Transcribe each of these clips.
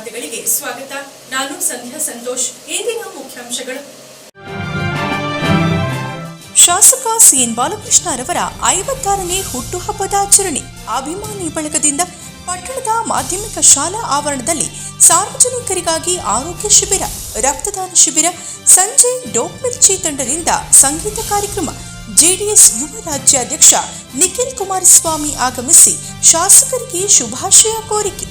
ವಾರ್ತೆಗಳಿಗೆ ಸ್ವಾಗತ. ನಾನು ಸಂಧ್ಯಾ ಸಂತೋಷ್. ಇಂದಿನ ಮುಖ್ಯಾಂಶಗಳು. ಶಾಸಕ ಸಿಎನ್ ಬಾಲಕೃಷ್ಣರವರ 56ನೇ ಹುಟ್ಟುಹಬ್ಬದ ಆಚರಣೆ. ಅಭಿಮಾನಿ ಬಳಗದಿಂದ ಪಟ್ಟಣದ ಮಾಧ್ಯಮಿಕ ಶಾಲಾ ಆವರಣದಲ್ಲಿ ಸಾರ್ವಜನಿಕರಿಗಾಗಿ ಆರೋಗ್ಯ ಶಿಬಿರ, ರಕ್ತದಾನ ಶಿಬಿರ, ಸಂಜೆ ಡೋಪ್ ಮಿರ್ಚಿ ತಂಡದಿಂದ ಸಂಗೀತ ಕಾರ್ಯಕ್ರಮ. ಜೆಡಿಎಸ್ ಯುವ ರಾಜ್ಯಾಧ್ಯಕ್ಷ ನಿಖಿಲ್ ಕುಮಾರಸ್ವಾಮಿ ಆಗಮಿಸಿ ಶಾಸಕರಿಗೆ ಶುಭಾಶಯ ಕೋರಿಕೆ.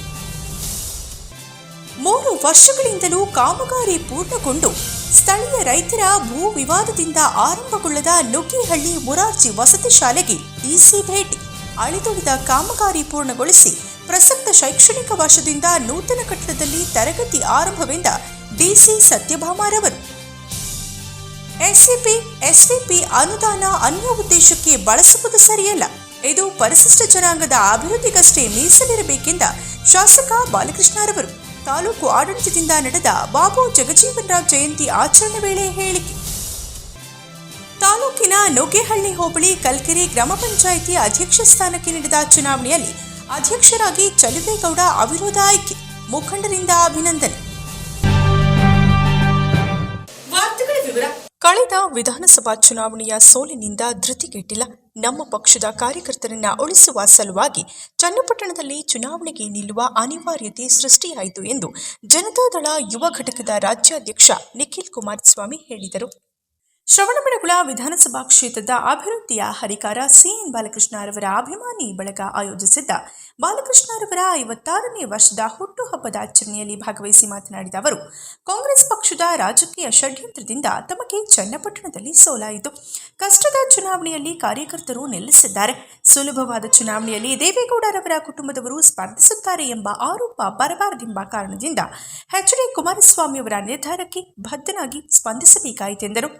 3 ವರ್ಷಗಳಿಂದಲೂ ಕಾಮಗಾರಿ ಪೂರ್ಣಗೊಂಡು ಸ್ಥಳೀಯ ರೈತರ ಭೂ ವಿವಾದದಿಂದ ಆರಂಭಗೊಳ್ಳದ ನುಗ್ಗೇಹಳ್ಳಿ ಮುರಾರ್ಜಿ ವಸತಿ ಶಾಲೆಗೆ ಡಿಸಿ ಭೇಟಿ. ಅಳಿದುಳಿದ ಕಾಮಗಾರಿ ಪೂರ್ಣಗೊಳಿಸಿ ಪ್ರಸಕ್ತ ಶೈಕ್ಷಣಿಕ ವರ್ಷದಿಂದ ನೂತನ ಕಟ್ಟಡದಲ್ಲಿ ತರಗತಿ ಆರಂಭವೆಂದ ಡಿಸಿ ಸತ್ಯಭಾಮರವರು. ಎಸ್ಸಿಪಿ ಅನುದಾನ ಅನ್ಯ ಉದ್ದೇಶಕ್ಕೆ ಬಳಸುವುದು ಸರಿಯಲ್ಲ. ಇದು ಪರಿಶಿಷ್ಟ ಜನಾಂಗದ ಅಭಿವೃದ್ಧಿಗಷ್ಟೇ ಮೀಸಲಿರಬೇಕೆಂದ ಶಾಸಕ ಬಾಲಕೃಷ್ಣರವರು. ತಾಲೂಕು ಆಡಳಿತದಿಂದ ನಡೆದ ಬಾಬು ಜಗಜೀವನರಾವ್ ಜಯಂತಿ ಆಚರಣೆ ವೇಳೆ ಹೇಳಿಕೆ. ತಾಲೂಕಿನ ನುಗ್ಗೇಹಳ್ಳಿ ಹೋಬಳಿ ಕಲ್ಕೆರೆ ಗ್ರಾಮ ಪಂಚಾಯಿತಿ ಅಧ್ಯಕ್ಷ ಸ್ಥಾನಕ್ಕೆ ನಡೆದ ಚುನಾವಣೆಯಲ್ಲಿ ಅಧ್ಯಕ್ಷರಾಗಿ ಚಲುವೇಗೌಡ ಅವಿರೋಧ ಆಯ್ಕೆ. ಮುಖಂಡರಿಂದ ಅಭಿನಂದನೆ. ವಾರ್ತೆಗಳ ವಿವರ. ಕಳೆದ ವಿಧಾನಸಭಾ ಚುನಾವಣೆಯ ಸೋಲಿನಿಂದ ಧೃತಿಗೆಟ್ಟಿಲ್ಲ. ನಮ್ಮ ಪಕ್ಷದ ಕಾರ್ಯಕರ್ತರನ್ನ ಉಳಿಸುವ ಸಲುವಾಗಿ ಚನ್ನಪಟ್ಟಣದಲ್ಲಿ ಚುನಾವಣೆಗೆ ನಿಲ್ಲುವ ಅನಿವಾರ್ಯತೆ ಸೃಷ್ಟಿಯಾಯಿತು ಎಂದು ಜನತಾದಳ ಯುವ ಘಟಕದ ರಾಜ್ಯಾಧ್ಯಕ್ಷ ನಿಖಿಲ್ ಕುಮಾರಸ್ವಾಮಿ ಹೇಳಿದರು. ಶ್ರವಣಬೆಳಗೊಳ ವಿಧಾನಸಭಾ ಕ್ಷೇತ್ರದ ಅಭಿವೃದ್ಧಿಯ ಹರಿಕಾರ ಸಿಎನ್ ಬಾಲಕೃಷ್ಣರವರ ಅಭಿಮಾನಿ ಬಳಗ ಆಯೋಜಿಸಿದ್ದ ಬಾಲಕೃಷ್ಣರವರ 56ನೇ ವರ್ಷದ ಹುಟ್ಟುಹಬ್ಬದ ಆಚರಣೆಯಲ್ಲಿ ಭಾಗವಹಿಸಿ ಮಾತನಾಡಿದ ಅವರು, ಕಾಂಗ್ರೆಸ್ ಪಕ್ಷದ ರಾಜಕೀಯ ಷಡ್ಯಂತ್ರದಿಂದ ತಮಗೆ ಚನ್ನಪಟ್ಟಣದಲ್ಲಿ ಸೋಲಾಯಿತು. ಕಷ್ಟದ ಚುನಾವಣೆಯಲ್ಲಿ ಕಾರ್ಯಕರ್ತರು ನಿಲ್ಲಿಸಿದ್ದಾರೆ. ಸುಲಭವಾದ ಚುನಾವಣೆಯಲ್ಲಿ ದೇವೇಗೌಡರವರ ಕುಟುಂಬದವರು ಸ್ಪರ್ಧಿಸುತ್ತಾರೆ ಎಂಬ ಆರೋಪ ಬರಬಾರದೆಂಬ ಕಾರಣದಿಂದ ಎಚ್.ಡಿ. ಕುಮಾರಸ್ವಾಮಿ ಅವರ ನಿರ್ಧಾರಕ್ಕೆ ಬದ್ಧನಾಗಿ ಸ್ಪಂದಿಸಬೇಕಾಯಿತೆಂದರು.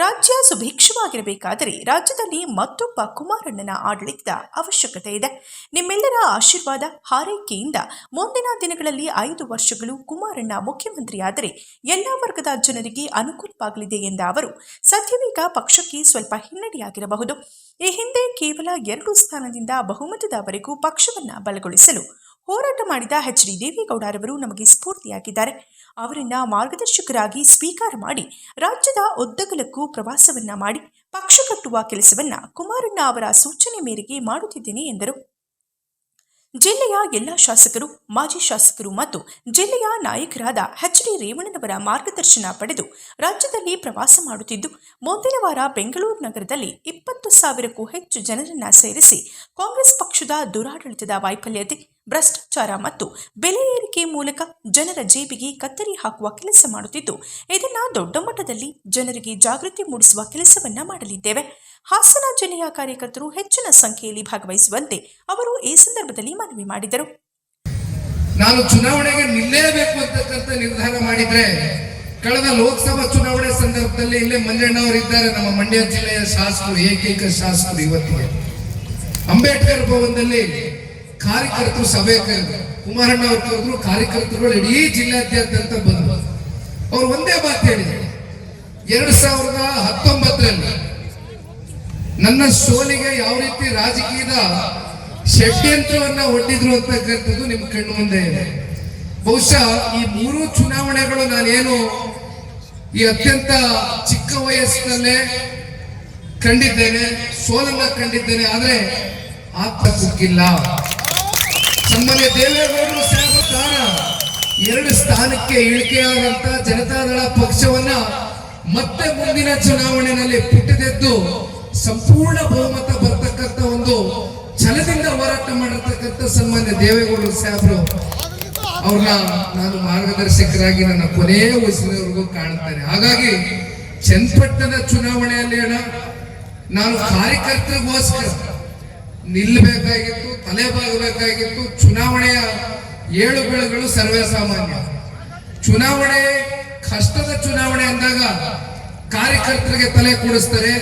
ರಾಜ್ಯ ಸುಭಿಕ್ಷವಾಗಿರಬೇಕಾದರೆ ರಾಜ್ಯದಲ್ಲಿ ಮತ್ತೊಬ್ಬ ಕುಮಾರಣ್ಣನ ಆಡಳಿತದ ಅವಶ್ಯಕತೆ ಇದೆ. ನಿಮ್ಮೆಲ್ಲರ ಆಶೀರ್ವಾದ ಹಾರೈಕೆಯಿಂದ ಮುಂದಿನ ದಿನಗಳಲ್ಲಿ 5 ವರ್ಷಗಳು ಕುಮಾರಣ್ಣ ಮುಖ್ಯಮಂತ್ರಿಯಾದರೆ ಎಲ್ಲ ವರ್ಗದ ಜನರಿಗೆ ಅನುಕೂಲವಾಗಲಿದೆ ಎಂದ ಅವರು, ಸದ್ಯವೀಗ ಪಕ್ಷಕ್ಕೆ ಸ್ವಲ್ಪ ಹಿನ್ನಡೆಯಾಗಿರಬಹುದು. ಈ ಹಿಂದೆ ಕೇವಲ 2 ಸ್ಥಾನದಿಂದ ಬಹುಮತದವರೆಗೂ ಪಕ್ಷವನ್ನು ಬಲಗೊಳಿಸಲು ಹೋರಾಟ ಮಾಡಿದ ಎಚ್.ಡಿ. ದೇವೇಗೌಡರವರು ನಮಗೆ ಸ್ಫೂರ್ತಿಯಾಗಿದ್ದಾರೆ. ಅವರನ್ನ ಮಾರ್ಗದರ್ಶಕರಾಗಿ ಸ್ವೀಕಾರ ಮಾಡಿ ರಾಜ್ಯದ ಉದ್ದಗಲಕ್ಕೂ ಪ್ರವಾಸವನ್ನ ಮಾಡಿ ಪಕ್ಷ ಕಟ್ಟುವ ಕೆಲಸವನ್ನ ಕುಮಾರಣ್ಣ ಅವರ ಸೂಚನೆ ಮೇರೆಗೆ ಮಾಡುತ್ತಿದ್ದೇನೆ ಎಂದರು. ಜಿಲ್ಲೆಯ ಎಲ್ಲ ಶಾಸಕರು, ಮಾಜಿ ಶಾಸಕರು ಮತ್ತು ಜಿಲ್ಲೆಯ ನಾಯಕರಾದ ಎಚ್.ಡಿ. ರೇವಣ್ಣನವರ ಮಾರ್ಗದರ್ಶನ ಪಡೆದು ರಾಜ್ಯದಲ್ಲಿ ಪ್ರವಾಸ ಮಾಡುತ್ತಿದ್ದು, ಮುಂದಿನ ವಾರ ಬೆಂಗಳೂರು ನಗರದಲ್ಲಿ 20,000ಕ್ಕೂ ಹೆಚ್ಚು ಜನರನ್ನ ಸೇರಿಸಿ ಕಾಂಗ್ರೆಸ್ ಪಕ್ಷದ ದುರಾಡಳಿತದ ವೈಫಲ್ಯತೆ, ಭ್ರಷ್ಟಾಚಾರ ಮತ್ತು ಬೆಲೆ ಏರಿಕೆ ಮೂಲಕ ಜನರ ಜೇಬಿಗೆ ಕತ್ತರಿ ಹಾಕುವ ಕೆಲಸ ಮಾಡುತ್ತಿದ್ದು, ಇದನ್ನ ದೊಡ್ಡ ಮಟ್ಟದಲ್ಲಿ ಜನರಿಗೆ ಜಾಗೃತಿ ಮೂಡಿಸುವ ಕೆಲಸವನ್ನ ಮಾಡಲಿದ್ದೇವೆ. ಹಾಸನ ಜಿಲ್ಲೆಯ ಕಾರ್ಯಕರ್ತರು ಹೆಚ್ಚಿನ ಸಂಖ್ಯೆಯಲ್ಲಿ ಭಾಗವಹಿಸುವಂತೆ ಅವರು ಈ ಸಂದರ್ಭದಲ್ಲಿ ಮನವಿ ಮಾಡಿದರು. ನಾನು ಚುನಾವಣೆಗೆ ನಿಲ್ಲೇಬೇಕು ಅಂತಕ್ಕಂಥ ನಿರ್ಧಾರ ಮಾಡಿದ್ರೆ ಕಳೆದ ಲೋಕಸಭಾ ಚುನಾವಣೆ ಸಂದರ್ಭದಲ್ಲಿ ಇಲ್ಲೇ ಮಂಜಣ್ಣ ಅವರಿದ್ದಾರೆ, ನಮ್ಮ ಮಂಡ್ಯ ಜಿಲ್ಲೆಯ ಶಾಸಕರು, ಏಕೈಕ ಶಾಸಕರು. ಇವತ್ತಿಗೆ ಅಂಬೇಡ್ಕರ್ ಭವನದಲ್ಲಿ ಕಾರ್ಯಕರ್ತರು ಸಭೆ ಕರೆದ್ರು. ಕುಮಾರಣ್ಣ ಅವರು ಕರೆದ್ರು. ಕಾರ್ಯಕರ್ತರುಗಳು ಇಡೀ ಜಿಲ್ಲಾದ್ಯಂತ ಬಂದರು. ಅವರು ಒಂದೇ ಮಾತು ಹೇಳಿದರು, 2019ರಲ್ಲಿ ನನ್ನ ಸೋಲಿಗೆ ಯಾವ ರೀತಿ ರಾಜಕೀಯದ ಷಡ್ಯಂತ್ರವನ್ನ ಒಡ್ಡಿದ್ರು ಅಂತಕ್ಕಂಥದ್ದು ನಿಮ್ಮ ಕಣ್ಣು ಮುಂದೆ ಇದೆ. ಬಹುಶಃ ಈ 3 ಚುನಾವಣೆಗಳು ನಾನೇನು ಈ ಅತ್ಯಂತ ಚಿಕ್ಕ ವಯಸ್ಸಿನಲ್ಲೇ ಕಂಡಿದ್ದೇನೆ, ಸೋಲನ್ನ ಕಂಡಿದ್ದೇನೆ. ಆದ್ರೆ ಆತ್ಮಕ್ಕಿಲ್ಲ. ಸನ್ಮಾನ್ಯ ದೇವೇಗೌಡರು ಸ್ಥಾನ 2 ಸ್ಥಾನಕ್ಕೆ ಇಳಿಕೆಯಾದಂತ ಜನತಾದಳ ಪಕ್ಷವನ್ನ ಮತ್ತೆ ಮುಂದಿನ ಚುನಾವಣೆಯಲ್ಲಿ ಪುಟ್ಟದೆದ್ದು ಸಂಪೂರ್ಣ ಬಹುಮತ ಬರ್ತಕ್ಕಂಥ ಒಂದು ಛಲದಿಂದ ಹೋರಾಟ ಮಾಡಿರ್ತಕ್ಕಂಥ ಸನ್ಮಾನ್ಯ ದೇವೇಗೌಡರು ಸಾಹೇಬರು ಅವ್ರನ್ನ ನಾನು ಮಾರ್ಗದರ್ಶಕರಾಗಿ ನನ್ನ ಕೊನೆಯ ವಯಸ್ಸಿನವರೆಗೂ ಕಾಣ್ತೇನೆ. ಹಾಗಾಗಿ ಚನ್ನಪಟ್ಟಣದ ಚುನಾವಣೆಯಲ್ಲಿ ನಾನು ಕಾರ್ಯಕರ್ತರಿಗೋಸ್ಕರ ನಿಲ್ಲಬೇಕಾಗಿತ್ತು, ತಲೆಬಾಗಬೇಕಾಗಿತ್ತು. ಚುನಾವಣೆಯ ಏಳುಬೀಳುಗಳು ಸರ್ವೇ ಸಾಮಾನ್ಯ. ಚುನಾವಣೆ ಕಷ್ಟದ ಚುನಾವಣೆ ಅಂದಾಗ ಕಾರ್ಯಕರ್ತರಿಗೆ ತಲೆ ಕೂಡಿಸ್ತಾರೆ.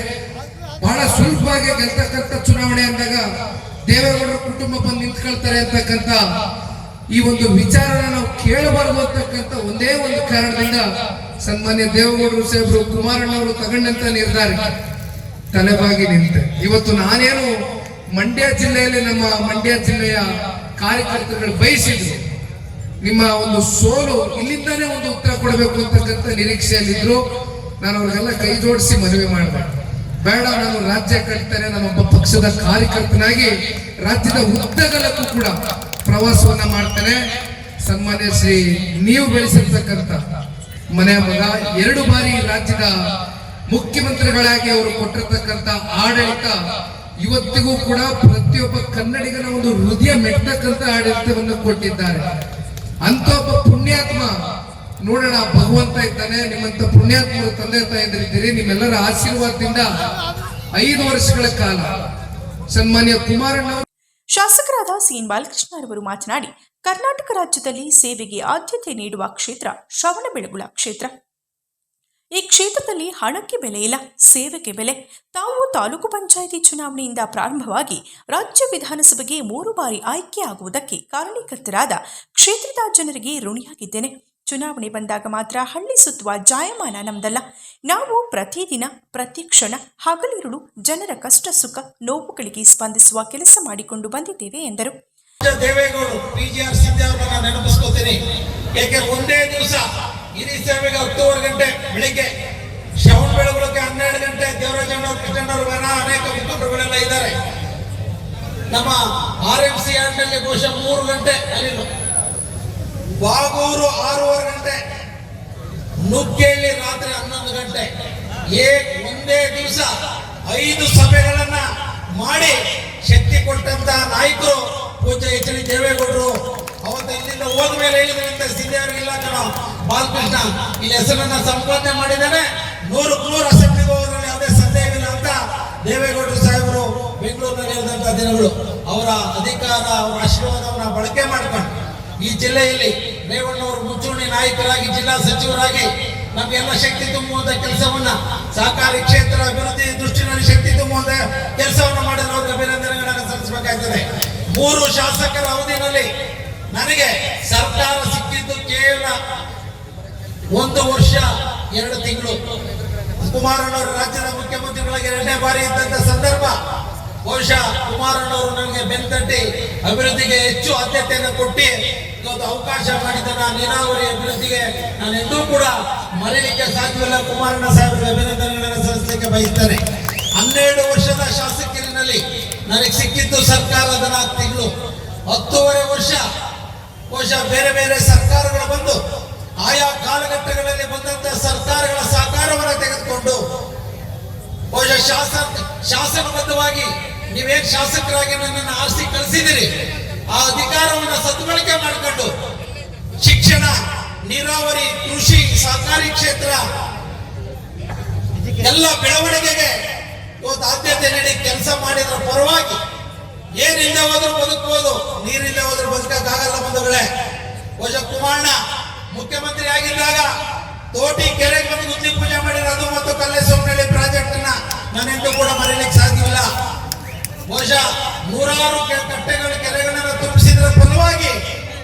ಬಹಳ ಸುಲಭವಾಗಿ ಗೆಲ್ತಕ್ಕಂಥ ಚುನಾವಣೆ ಅಂದಾಗ ದೇವೇಗೌಡರ ಕುಟುಂಬ ಬಂದು ನಿಂತ್ಕೊಳ್ತಾರೆ ಅಂತಕ್ಕಂಥ ಈ ಒಂದು ವಿಚಾರನ ನಾವು ಕೇಳಬಾರದು ಅಂತಕ್ಕಂಥ ಒಂದೇ ಒಂದು ಕಾರಣದಿಂದ ಸನ್ಮಾನ್ಯ ದೇವೇಗೌಡರು ಸಾಹೇಬರು, ಕುಮಾರಣ್ಣ ಅವರು ತಗೊಂಡಂತ ನಿರ್ಧಾರ ತಲೆಬಾಗಿ ನಿಂತೆ. ಇವತ್ತು ನಾನೇನು ಮಂಡ್ಯ ಜಿಲ್ಲೆಯಲ್ಲಿ ನಮ್ಮ ಮಂಡ್ಯ ಜಿಲ್ಲೆಯ ಕಾರ್ಯಕರ್ತರುಗಳು ಬಯಸಿದ್ರು, ನಿಮ್ಮ ಒಂದು ಸೋಲು ಇಲ್ಲಿಂದಾನೇ ಒಂದು ಉತ್ತರ ಕೊಡಬೇಕು ಅಂತಕ್ಕಂಥ ನಿರೀಕ್ಷೆಯಲ್ಲಿದ್ರು. ನಾನು ಅವ್ರಿಗೆಲ್ಲ ಕೈ ಜೋಡಿಸಿ ಮನವಿ ಮಾಡಿದೆ, ಬೇಡ, ನಾನು ರಾಜ್ಯ ಕಟ್ತೇನೆ, ನಾನೊಬ್ಬ ಪಕ್ಷದ ಕಾರ್ಯಕರ್ತನಾಗಿ ರಾಜ್ಯದ ಉದ್ದಗಲಕ್ಕೂ ಕೂಡ ಪ್ರವಾಸವನ್ನ ಮಾಡ್ತೇನೆ. ಸನ್ಮಾನ್ಯ ಶ್ರೀ ನೀವು ಬೆಳೆಸಿರ್ತಕ್ಕಂಥ ಮನೆಯ ಮಗ 2 ಬಾರಿ ರಾಜ್ಯದ ಮುಖ್ಯಮಂತ್ರಿಗಳಾಗಿ ಅವರು ಕೊಟ್ಟಿರ್ತಕ್ಕಂಥ ಆಡಳಿತ ಇವತ್ತಿಗೂ ಕೂಡ ಪ್ರತಿಯೊಬ್ಬ ಕನ್ನಡಿಗನ ಒಂದು ಹೃದಯ ಮೆಟ್ಟತಕ್ಕಂಥ ಆಡಳಿತವನ್ನು ಕೊಟ್ಟಿದ್ದಾರೆ. ಅಂತ ಒಬ್ಬ ಪುಣ್ಯಾತ್ಮ ನೋಡೋಣ, ಭಗವಂತ ಇದ್ದಾನೆ, ನಿಮ್ಮಂತ ಪುಣ್ಯಾತ್ಮರು ತಂದೆ ತಾಯಿದ್ರಿದ್ದೀರಿ. ನಿಮ್ಮೆಲ್ಲರ ಆಶೀರ್ವಾದದಿಂದ 5 ವರ್ಷಗಳ ಕಾಲ ಸನ್ಮಾನ್ಯ ಕುಮಾರಣ್ಣ ಶಾಸಕರಾದ ಸಿಎನ್ ಬಾಲಕೃಷ್ಣರವರು ಮಾತನಾಡಿ, ಕರ್ನಾಟಕ ರಾಜ್ಯದಲ್ಲಿ ಸೇವೆಗೆ ಆದ್ಯತೆ ನೀಡುವ ಕ್ಷೇತ್ರ ಶ್ರವಣಬೆಳಗೊಳ ಕ್ಷೇತ್ರ. ಈ ಕ್ಷೇತ್ರದಲ್ಲಿ ಹಣಕ್ಕೆ ಬೆಲೆ ಇಲ್ಲ, ಸೇವೆಗೆ ಬೆಲೆ. ತಾವು ತಾಲೂಕು ಪಂಚಾಯಿತಿ ಚುನಾವಣೆಯಿಂದ ಪ್ರಾರಂಭವಾಗಿ ರಾಜ್ಯ ವಿಧಾನಸಭೆಗೆ 3 ಬಾರಿ ಆಯ್ಕೆಯಾಗುವುದಕ್ಕೆ ಕಾರಣೀಕರ್ತರಾದ ಕ್ಷೇತ್ರದ ಜನರಿಗೆ ಋಣಿಯಾಗಿದ್ದೇನೆ. ಚುನಾವಣೆ ಬಂದಾಗ ಮಾತ್ರ ಹಳ್ಳಿ ಸುತ್ತುವ ಜಾಯಮಾನ ನಮ್ದಲ್ಲ. ನಾವು ಪ್ರತಿದಿನ ಪ್ರತಿ ಕ್ಷಣ ಹಗಲಿರುಳು ಜನರ ಕಷ್ಟ ಸುಖ ನೋವುಗಳಿಗೆ ಸ್ಪಂದಿಸುವ ಕೆಲಸ ಮಾಡಿಕೊಂಡು ಬಂದಿದ್ದೇವೆ ಎಂದರು. ದೇವೇಗೌಡರು PGR ಸಿಂಧೆ ಅವರನ್ನ ನೆನಪಿಸ್ಕೋತೀನಿ. ಏಕೆ ಒಂದೇ ದಿವಸ ಹಿರಿ ಸೇವೆಗೆ 10 ಗಂಟೆ ಬೆಳಿಗ್ಗೆ, ಶ್ರವಣಬೆಳಗೊಳಕ್ಕೆ 12 ಗಂಟೆ ದೇವರಾಜಣ್ಣವ್ರು, ಕೃಷ್ಣಣ್ಣವ್ರು, ಅನೇಕ ಮುಖಂಡರುಗಳೆಲ್ಲ ಇದ್ದಾರೆ. ನಮ್ಮ RMC ನಲ್ಲಿ ಬಹುಶಃ 3 ಗಂಟೆ ಅಲ್ಲಿರು, ವಾಗೂರು 6:30 ಗಂಟೆ, ನುಗ್ಗೇಳಿ ರಾತ್ರಿ 11 ಗಂಟೆ. ಒಂದೇ ದಿವಸ 5 ಸಭೆಗಳನ್ನ ಮಾಡಿ ಶಕ್ತಿ ಕೊಟ್ಟಂತ ನಾಯಕರು ಪೂಜ್ಯ HD ದೇವೇಗೌಡರು. ಅವತ್ತು ಇಲ್ಲಿಂದ ಹೋದ ಮೇಲೆ ಹೇಳಿದ್ರಂತೆ, ಸಿದ್ದೆ ಅವರಿಗಿಲ್ಲ ಕಣ ಬಾಲಕೃಷ್ಣ, ಇಲ್ಲಿ ಹೆಸರನ್ನ ಸಂಪಾದನೆ ಮಾಡಿದ್ದಾನೆ, 100 ಅಸೆಂಬ್ಲಿಗೆ ಹೋಗೋದ್ರಲ್ಲಿ ಯಾವುದೇ ಸಂದೇಹವಿಲ್ಲ ಅಂತ ದೇವೇಗೌಡರು ಸಾಹೇಬರು ಬೆಂಗಳೂರಿನಲ್ಲಿ ಹೇಳಿದಂತ ದಿನಗಳು. ಅವರ ಅಧಿಕಾರ, ಅವರ ಆಶೀರ್ವಾದವನ್ನ ಬಳಕೆ ಮಾಡ್ಕೊಂಡು ಈ ಜಿಲ್ಲೆಯಲ್ಲಿ ರೇವಣ್ಣವರು ಮುಂಚೂಣಿ ನಾಯಕರಾಗಿ, ಜಿಲ್ಲಾ ಸಚಿವರಾಗಿ ನಮಗೆಲ್ಲ ಶಕ್ತಿ ತುಂಬುವಂತ ಕೆಲಸವನ್ನ, ಸಹಕಾರಿ ಕ್ಷೇತ್ರ ಅಭಿವೃದ್ಧಿ ದೃಷ್ಟಿನಲ್ಲಿ ಶಕ್ತಿ ತುಂಬುವಂತ ಕೆಲಸವನ್ನು ಮಾಡಿದ್ರೆ ಅವ್ರಿಗೆ ಅಭಿನಂದನೆಗಳನ್ನು ಸಲ್ಲಿಸಬೇಕಾಗ್ತದೆ. 3 ಶಾಸಕರ ಅವಧಿನಲ್ಲಿ ನನಗೆ ಸರ್ಕಾರ ಸಿಕ್ಕಿದ್ದು ಕೇವಲ 1 ವರ್ಷ 2 ತಿಂಗಳು. ಕುಮಾರಣ್ಣವರು ರಾಜ್ಯದ ಮುಖ್ಯಮಂತ್ರಿಗಳಿಗೆ 2ನೇ ಬಾರಿ ಇದ್ದಂತ ಸಂದರ್ಭ, ಬಹುಶಃ ಕುಮಾರಣ್ಣವರು ನನಗೆ ಬೆನ್ತಟ್ಟಿ ಅಭಿವೃದ್ಧಿಗೆ ಹೆಚ್ಚು ಆದ್ಯತೆಯನ್ನು ಕೊಟ್ಟು ಇವತ್ತು ಅವಕಾಶ ಮಾಡಿದ ನೀರಾವರಿ ಅಭಿವೃದ್ಧಿಗೆ ನಾನು ಎಂದೂ ಕೂಡ ಮರೆಯಲಿಕ್ಕೆ ಸಾಧ್ಯವಿಲ್ಲ. ಕುಮಾರಣ್ಣ ಸಾಹೇಬರಿಗೆ ಅಭಿನಂದನೆಗಳನ್ನು ಸಲ್ಲಿಸಲಿಕ್ಕೆ ಬಯಸ್ತೇನೆ. 12 ವರ್ಷದ ಶಾಸಕರಿನಲ್ಲಿ ನನಗೆ ಸಿಕ್ಕಿದ್ದು ಸರ್ಕಾರದ 4 ತಿಂಗಳು. 10.5 ವರ್ಷ ಬಹುಶಃ ಬೇರೆ ಬೇರೆ ಸರ್ಕಾರಗಳು ಬಂದು ಆಯಾ ಕಾಲಘಟ್ಟಗಳಲ್ಲಿ ಬಂದಂತ ಸರ್ಕಾರಗಳ ಸಹಕಾರವನ್ನು ತೆಗೆದುಕೊಂಡು ಬಹುಶಃ ಶಾಸನಬದ್ಧವಾಗಿ ನೀವೇನ್ ಶಾಸಕರಾಗಿ ನನ್ನನ್ನು ಆರಿಸಿ ಕಳಿಸಿದಿರಿ, ಆ ಅಧಿಕಾರವನ್ನು ಸದ್ಬಳಕೆ ಮಾಡಿಕೊಂಡು ಶಿಕ್ಷಣ, ನೀರಾವರಿ, ಕೃಷಿ, ಸಹಕಾರಿ ಕ್ಷೇತ್ರ ಎಲ್ಲ ಬೆಳವಣಿಗೆಗೆ ಇವತ್ತು ಆದ್ಯತೆ ನೀಡಿ ಕೆಲಸ ಮಾಡಿದ್ರ ಪರವಾಗಿ. ಏನಿಲ್ಲದೆ ಹೋದ್ರೂ ಬದುಕಬಹುದು, ನೀರಿಲ್ಲದೆ ಹೋದ್ರೂ ಬದುಕಕ್ಕಾಗಲ್ಲ ಬಂಧುಗಳೇ. ಬಹುಶಃ ಕುಮಾರಣ್ಣ ಮುಖ್ಯಮಂತ್ರಿ ಆಗಿದ್ದಾಗ ತೋಟಿ ಕೆರೆಗೆ ಬಂದು ಗುದ್ದಿ ಪೂಜೆ ಮಾಡಿರೋದು ಮತ್ತು ಕಲ್ಲೇಶ್ವರನಹಳ್ಳಿ ಪ್ರಾಜೆಕ್ಟ್ ಅನ್ನ ನಾನೆಂದೂ ಕೂಡ ಮರೆಯಲಿಕ್ಕೆ ಸಾಧ್ಯವಿಲ್ಲ. ಬಹುಶಃ 100 ಕಟ್ಟೆಗಳ ಕೆರೆಗಳನ್ನು ತುಂಬಿಸಿದ್ರ ಫಲವಾಗಿ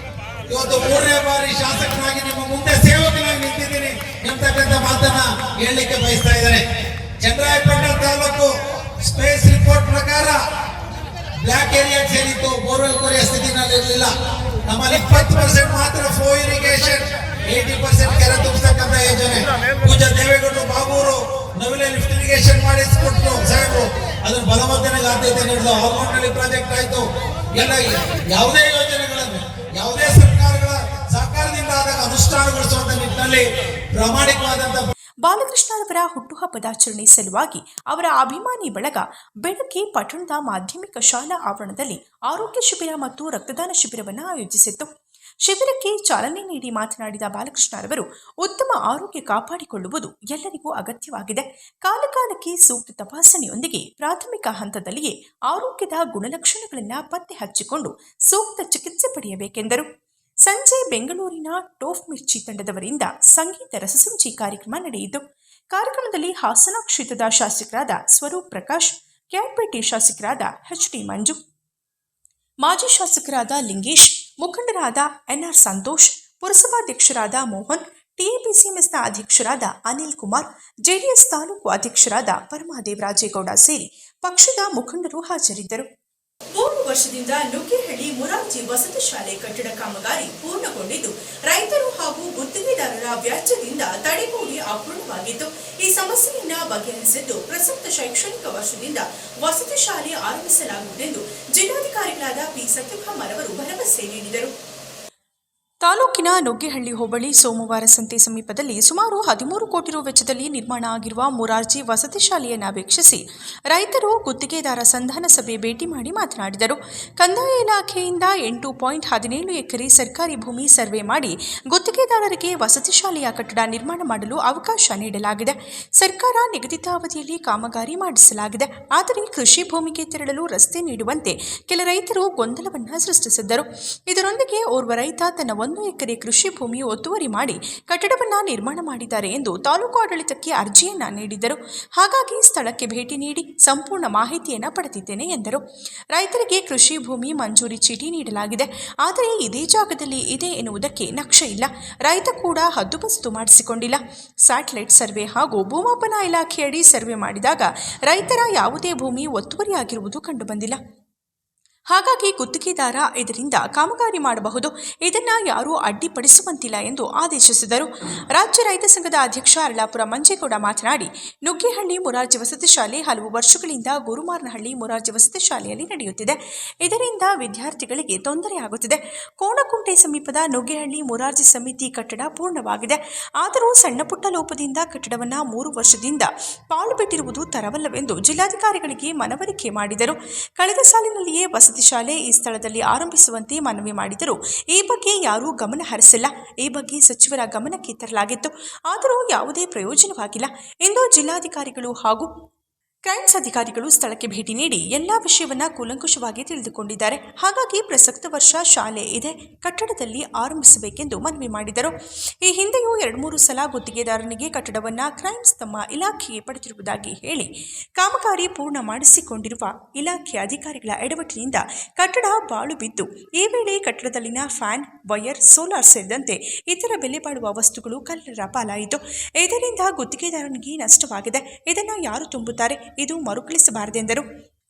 ಇವತ್ತು 3ನೇ ಬಾರಿ ಶಾಸಕನಾಗಿ ನಿಮ್ಮ ಮುಂದೆ ಸೇವಕನಾಗಿ ನಿಂತಿದ್ದೀನಿ ಎಂತಕ್ಕಂಥ ಮಾತನ್ನ ಹೇಳಲಿಕ್ಕೆ ಬಯಸ್ತಾ ಇದ್ದಾರೆ. ಚಂದ್ರಾಯಪಟ್ಟಣ ತಾಲೂಕು ಸ್ಪೇಸ್ ರಿಪೋರ್ಟ್ ಪ್ರಕಾರ ಬ್ಲಾಕ್ ಏರಿಯಾ ಸೇರಿತ್ತು, ಬೋರ್ವೆಲ್ ಕೊರೆಯ ಸ್ಥಿತಿನಲ್ಲಿ ಇರಲಿಲ್ಲ. ನಮ್ಮಲ್ಲಿ 20% ಮಾತ್ರ ಫ್ಲೋ ಇರಿಗೇಷನ್, 80% ಕೆರೆ ತುಂಬಿಸ್ತಕ್ಕಂಥ ಯೋಜನೆ. ಪೂಜ್ಯ ದೇವೇಗೌಡರು ಬಾಗೂರು ನವಿಲೆ ಲಿಫ್ಟ್ ಇರಿಗೇಷನ್ ಮಾಡಿಸ್ಕೊಟ್ರು ಸಾಹೇಬರು, ಅದನ್ನ ಬಲವರ್ಧನೆಗೆ ಆದ್ಯತೆ ನೀಡಿದ್ರು. ಆಲ್ಮೋಟ್ನಲ್ಲಿ ಪ್ರಾಜೆಕ್ಟ್ ಆಯ್ತು. ಎಲ್ಲ ಯಾವುದೇ ಯೋಜನೆಗಳನ್ನು ಯಾವುದೇ ಸರ್ಕಾರಗಳ ಸಹಕಾರದಿಂದ ಆದಾಗ ಅನುಷ್ಠಾನಗೊಳಿಸುವಂತ ನಿಟ್ಟಿನಲ್ಲಿ ಪ್ರಾಮಾಣಿಕವಾದಂತ ಬಾಲಕೃಷ್ಣರವರ ಹುಟ್ಟುಹಬ್ಬದಾಚರಣೆ ಸಲುವಾಗಿ ಅವರ ಅಭಿಮಾನಿ ಬಳಗ ಬೆಳಗ್ಗೆ ಪಟ್ಟಣದ ಮಾಧ್ಯಮಿಕ ಶಾಲಾ ಆವರಣದಲ್ಲಿ ಆರೋಗ್ಯ ಶಿಬಿರ ಮತ್ತು ರಕ್ತದಾನ ಶಿಬಿರವನ್ನು ಆಯೋಜಿಸಿತ್ತು. ಶಿಬಿರಕ್ಕೆ ಚಾಲನೆ ನೀಡಿ ಮಾತನಾಡಿದ ಬಾಲಕೃಷ್ಣರವರು, ಉತ್ತಮ ಆರೋಗ್ಯ ಕಾಪಾಡಿಕೊಳ್ಳುವುದು ಎಲ್ಲರಿಗೂ ಅಗತ್ಯವಾಗಿದೆ. ಕಾಲಕಾಲಕ್ಕೆ ಸೂಕ್ತ ತಪಾಸಣೆಯೊಂದಿಗೆ ಪ್ರಾಥಮಿಕ ಹಂತದಲ್ಲಿಯೇ ಆರೋಗ್ಯದ ಗುಣಲಕ್ಷಣಗಳನ್ನು ಪತ್ತೆ ಹಚ್ಚಿಕೊಂಡು ಸೂಕ್ತ ಚಿಕಿತ್ಸೆ ಪಡೆಯಬೇಕೆಂದರು. ಸಂಜೆ ಬೆಂಗಳೂರಿನ ಟೋಫ್ ಮಿರ್ಚಿ ತಂಡದವರಿಂದ ಸಂಗೀತ ರಸಸಂಚಿ ಕಾರ್ಯಕ್ರಮ ನಡೆಯಿತು. ಕಾರ್ಯಕ್ರಮದಲ್ಲಿ ಹಾಸನ ಕ್ಷೇತ್ರದ ಶಾಸಕರಾದ ಸ್ವರೂಪ್ ಪ್ರಕಾಶ್, ಕ್ಯಾಟ್ಪೇಟೆ ಶಾಸಕರಾದ HD ಮಂಜು, ಮಾಜಿ ಶಾಸಕರಾದ ಲಿಂಗೇಶ್, ಮುಖಂಡರಾದ NR ಸಂತೋಷ್, ಪುರಸಭಾಧ್ಯಕ್ಷರಾದ ಮೋಹನ್, TAPCMSನ ಅಧ್ಯಕ್ಷರಾದ ಅನಿಲ್ ಕುಮಾರ್, JDS ತಾಲೂಕು ಅಧ್ಯಕ್ಷರಾದ ಪರಮದೇವರಾಜೇಗೌಡ ಸೇರಿ ಪಕ್ಷದ ಮುಖಂಡರು ಹಾಜರಿದ್ದರು. 3 ವರ್ಷದಿಂದ ನುಗ್ಗೇಹಳ್ಳಿ ಮುರಾರ್ಜಿ ವಸತಿ ಶಾಲೆ ಕಟ್ಟಡ ಕಾಮಗಾರಿ ಪೂರ್ಣಗೊಂಡಿದ್ದು ರೈತರು ಹಾಗೂ ಗುತ್ತಿಗೆದಾರರ ವ್ಯಾಜ್ಯದಿಂದ ತಡೆಗೋಡೆ ಅಪೂರ್ಣವಾಗಿದ್ದು ಈ ಸಮಸ್ಯೆಯನ್ನ ಬಗೆಹರಿಸಿದ್ದು ಪ್ರಸಕ್ತ ಶೈಕ್ಷಣಿಕ ವರ್ಷದಿಂದ ವಸತಿ ಶಾಲೆ ಆರಂಭಿಸಲಾಗುವುದೆಂದು ಜಿಲ್ಲಾಧಿಕಾರಿಗಳಾದ ಪಿ ಸತ್ಯಭಾಮರವರು ಭರವಸೆ ನೀಡಿದರು. ತಾಲೂಕಿನ ನುಗ್ಗೇಹಳ್ಳಿ ಹೋಬಳಿ ಸೋಮವಾರ ಸಂತೆ ಸಮೀಪದಲ್ಲಿ ಸುಮಾರು 13 ಕೋಟಿ ರು ವೆಚ್ಚದಲ್ಲಿ ನಿರ್ಮಾಣ ಆಗಿರುವ ಮುರಾರ್ಜಿ ವಸತಿ ಶಾಲೆಯನ್ನು ವೀಕ್ಷಿಸಿ ರೈತರು ಗುತ್ತಿಗೆದಾರ ಸಂಧಾನ ಸಭೆ ಭೇಟಿ ಮಾಡಿ ಮಾತನಾಡಿದರು. ಕಂದಾಯ ಇಲಾಖೆಯಿಂದ 8.17 ಎಕರೆ ಸರ್ಕಾರಿ ಭೂಮಿ ಸರ್ವೆ ಮಾಡಿ ಗುತ್ತಿಗೆದಾರರಿಗೆ ವಸತಿ ಶಾಲೆಯ ಕಟ್ಟಡ ನಿರ್ಮಾಣ ಮಾಡಲು ಅವಕಾಶ ನೀಡಲಾಗಿದೆ. ಸರ್ಕಾರ ನಿಗದಿತ ಅವಧಿಯಲ್ಲಿ ಕಾಮಗಾರಿ ಮಾಡಿಸಲಾಗಿದೆ. ಆದರೆ ಕೃಷಿ ಭೂಮಿಗೆ ತೆರಳಲು ರಸ್ತೆ ನೀಡುವಂತೆ ಕೆಲ ರೈತರು ಗೊಂದಲವನ್ನು ಸೃಷ್ಟಿಸಿದ್ದರು. ಇದರೊಂದಿಗೆ ಓರ್ವ ರೈತ ತನ್ನ 1 ಎಕರೆ ಕೃಷಿ ಭೂಮಿ ಒತ್ತುವರಿ ಮಾಡಿ ಕಟ್ಟಡವನ್ನು ನಿರ್ಮಾಣ ಮಾಡಿದ್ದಾರೆ ಎಂದು ತಾಲೂಕು ಆಡಳಿತಕ್ಕೆ ಅರ್ಜಿಯನ್ನ ನೀಡಿದ್ದರು. ಹಾಗಾಗಿ ಸ್ಥಳಕ್ಕೆ ಭೇಟಿ ನೀಡಿ ಸಂಪೂರ್ಣ ಮಾಹಿತಿಯನ್ನು ಪಡೆದಿದ್ದೇನೆ ಎಂದರು. ರೈತರಿಗೆ ಕೃಷಿ ಭೂಮಿ ಮಂಜೂರಿ ಚೀಟಿ ನೀಡಲಾಗಿದೆ. ಆದರೆ ಇದೇ ಜಾಗದಲ್ಲಿ ಇದೆ ಎನ್ನುವುದಕ್ಕೆ ನಕ್ಷೆ ಇಲ್ಲ. ರೈತ ಕೂಡ ಹದ್ದುಬಸ್ತು ಮಾಡಿಸಿಕೊಂಡಿಲ್ಲ. ಸ್ಯಾಟಲೈಟ್ ಸರ್ವೆ ಹಾಗೂ ಭೂಮಾಪನ ಇಲಾಖೆಯಡಿ ಸರ್ವೆ ಮಾಡಿದಾಗ ರೈತರ ಯಾವುದೇ ಭೂಮಿ ಒತ್ತುವರಿಯಾಗಿರುವುದು ಕಂಡುಬಂದಿಲ್ಲ. ಹಾಗಾಗಿ ಗುತ್ತಿಗೆದಾರ ಇದರಿಂದ ಕಾಮಗಾರಿ ಮಾಡಬಹುದು. ಇದನ್ನು ಯಾರೂ ಅಡ್ಡಿಪಡಿಸುವಂತಿಲ್ಲ ಎಂದು ಆದೇಶಿಸಿದರು. ರಾಜ್ಯ ರೈತ ಸಂಘದ ಅಧ್ಯಕ್ಷ ಅರಳಾಪುರ ಮಂಜೇಗೌಡ ಮಾತನಾಡಿ, ನುಗ್ಗೇಹಳ್ಳಿ ಮುರಾರ್ಜಿ ವಸತಿ ಶಾಲೆ ಹಲವು ವರ್ಷಗಳಿಂದ ಗುರುಮಾರನಹಳ್ಳಿ ಮುರಾರ್ಜಿ ವಸತಿ ಶಾಲೆಯಲ್ಲಿ ನಡೆಯುತ್ತಿದೆ. ಇದರಿಂದ ವಿದ್ಯಾರ್ಥಿಗಳಿಗೆ ತೊಂದರೆಯಾಗುತ್ತಿದೆ. ಕೋಣಕುಂಟೆ ಸಮೀಪದ ನುಗ್ಗೇಹಳ್ಳಿ ಮುರಾರ್ಜಿ ಸಮಿತಿ ಕಟ್ಟಡ ಪೂರ್ಣವಾಗಿದೆ. ಆದರೂ ಸಣ್ಣಪುಟ್ಟ ಲೋಪದಿಂದ ಕಟ್ಟಡವನ್ನು 3 ವರ್ಷದಿಂದ ಪಾಳು ಬಿಟ್ಟಿರುವುದು ತರವಲ್ಲವೆಂದು ಜಿಲ್ಲಾಧಿಕಾರಿಗಳಿಗೆ ಮನವರಿಕೆ ಮಾಡಿದರು. ಕಳೆದ ಸಾಲಿನಲ್ಲಿಯೇ ವಸತಿ ಶಾಲೆ ಈ ಸ್ಥಳದಲ್ಲಿ ಆರಂಭಿಸುವಂತೆ ಮನವಿ ಮಾಡಿದರು. ಈ ಬಗ್ಗೆ ಯಾರೂ ಗಮನ ಹರಿಸಿಲ್ಲ. ಈ ಬಗ್ಗೆ ಸಚಿವರ ಗಮನಕ್ಕೆ ತರಲಾಗಿತ್ತು. ಆದರೂ ಯಾವುದೇ ಪ್ರಯೋಜನವಾಗಿಲ್ಲ. ಇಂದು ಜಿಲ್ಲಾಧಿಕಾರಿಗಳು ಹಾಗೂ ಕ್ರೈಮ್ಸ್ ಅಧಿಕಾರಿಗಳು ಸ್ಥಳಕ್ಕೆ ಭೇಟಿ ನೀಡಿ ಎಲ್ಲಾ ವಿಷಯವನ್ನ ಕೂಲಂಕುಷವಾಗಿ ತಿಳಿದುಕೊಂಡಿದ್ದಾರೆ. ಹಾಗಾಗಿ ಪ್ರಸಕ್ತ ವರ್ಷ ಶಾಲೆ ಇದೆ ಕಟ್ಟಡದಲ್ಲಿ ಆರಂಭಿಸಬೇಕೆಂದು ಮನವಿ ಮಾಡಿದರು. ಈ ಹಿಂದೆಯೂ 2-3 ಸಲ ಗುತ್ತಿಗೆದಾರನಿಗೆ ಕಟ್ಟಡವನ್ನ ಕ್ರೈಮ್ಸ್ ತಮ್ಮ ಇಲಾಖೆಗೆ ಪಡೆದಿರುವುದಾಗಿ ಹೇಳಿ ಕಾಮಗಾರಿ ಪೂರ್ಣ ಮಾಡಿಸಿಕೊಂಡಿರುವ ಇಲಾಖೆ ಅಧಿಕಾರಿಗಳ ಎಡವಟ್ಟಿನಿಂದ ಕಟ್ಟಡ ಬಾಳು ಬಿದ್ದು ಈ ವೇಳೆ ಕಟ್ಟಡದಲ್ಲಿನ ಫ್ಯಾನ್, ವೈರ್, ಸೋಲಾರ್ ಸೇರಿದಂತೆ ಇತರ ಬೆಲೆ ಬಾಳುವ ವಸ್ತುಗಳು ಕಳ್ಳರ ಪಾಲಾಯಿತು. ಇದರಿಂದ ಗುತ್ತಿಗೆದಾರನಿಗೆ ನಷ್ಟವಾಗಿದೆ. ಇದನ್ನು ಯಾರು ತುಂಬುತ್ತಾರೆ? ಇದು ಮರುಕಳಿಸಬಾರದೆಂದರು.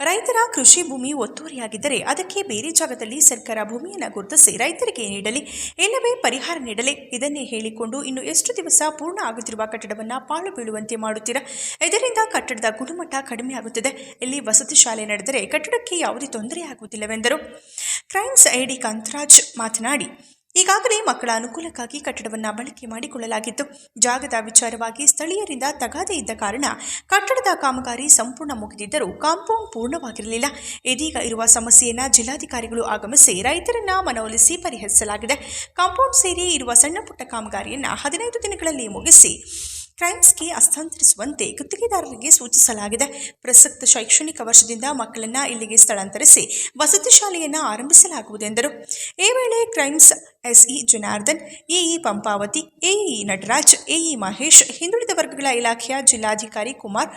ರೈತರ ಕೃಷಿ ಭೂಮಿ ಒತ್ತುವರಿಯಾಗಿದ್ದರೆ ಅದಕ್ಕೆ ಬೇರೆ ಜಾಗದಲ್ಲಿ ಸರ್ಕಾರ ಭೂಮಿಯನ್ನು ಗುರುತಿಸಿ ರೈತರಿಗೆ ನೀಡಲಿ, ಇಲ್ಲವೇ ಪರಿಹಾರ ನೀಡಲಿ. ಇದನ್ನೇ ಹೇಳಿಕೊಂಡು ಇನ್ನು ಎಷ್ಟು ದಿವಸ ಪೂರ್ಣ ಆಗುತ್ತಿರುವ ಕಟ್ಟಡವನ್ನು ಪಾಳು ಬೀಳುವಂತೆ ಮಾಡುತ್ತೀರಾ? ಇದರಿಂದ ಕಟ್ಟಡದ ಗುಣಮಟ್ಟ ಕಡಿಮೆಯಾಗುತ್ತದೆ. ಇಲ್ಲಿ ವಸತಿ ಶಾಲೆ ನಡೆದರೆ ಕಟ್ಟಡಕ್ಕೆ ಯಾವುದೇ ತೊಂದರೆಯಾಗುವುದಿಲ್ಲವೆಂದರು. ಕ್ರೈಮ್ಸ್ ಐಡಿ ಕಾಂತರಾಜ್ ಮಾತನಾಡಿ, ಈಗಾಗಲೇ ಮಕ್ಕಳ ಅನುಕೂಲಕ್ಕಾಗಿ ಕಟ್ಟಡವನ್ನು ಬಳಕೆ ಮಾಡಿಕೊಳ್ಳಲಾಗಿತ್ತು. ಜಾಗದ ವಿಚಾರವಾಗಿ ಸ್ಥಳೀಯರಿಂದ ತಗಾದೆ ಇದ್ದ ಕಾರಣ ಕಟ್ಟಡದ ಕಾಮಗಾರಿ ಸಂಪೂರ್ಣ ಮುಗಿದಿದ್ದರೂ ಕಾಂಪೌಂಡ್ ಪೂರ್ಣವಾಗಿರಲಿಲ್ಲ. ಇದೀಗ ಇರುವ ಸಮಸ್ಯೆಯನ್ನು ಜಿಲ್ಲಾಧಿಕಾರಿಗಳು ಆಗಮಿಸಿ ರೈತರನ್ನ ಮನವೊಲಿಸಿ ಪರಿಹರಿಸಲಾಗಿದೆ. ಕಾಂಪೌಂಡ್ ಸೇರಿ ಇರುವ ಸಣ್ಣ ಪುಟ್ಟ ಕಾಮಗಾರಿಯನ್ನು 15 ದಿನಗಳಲ್ಲಿ ಮುಗಿಸಿ ಕ್ರೈಮ್ಸ್ಗೆ ಹಸ್ತಾಂತರಿಸುವಂತೆ ಗುತ್ತಿಗೆದಾರರಿಗೆ ಸೂಚಿಸಲಾಗಿದೆ. ಪ್ರಸಕ್ತ ಶೈಕ್ಷಣಿಕ ವರ್ಷದಿಂದ ಮಕ್ಕಳನ್ನು ಇಲ್ಲಿಗೆ ಸ್ಥಳಾಂತರಿಸಿ ವಸತಿ ಶಾಲೆಯನ್ನು ಆರಂಭಿಸಲಾಗುವುದೆಂದರು. ಈ ವೇಳೆ ಕ್ರೈಮ್ಸ್ SE Janardhan, AE Pampavathi, AE Nataraj, AE Mahesh, ಹಿಂದುಳಿದ ವರ್ಗಗಳ ಇಲಾಖೆಯ ಜಿಲ್ಲಾಧಿಕಾರಿ ಕುಮಾರ್,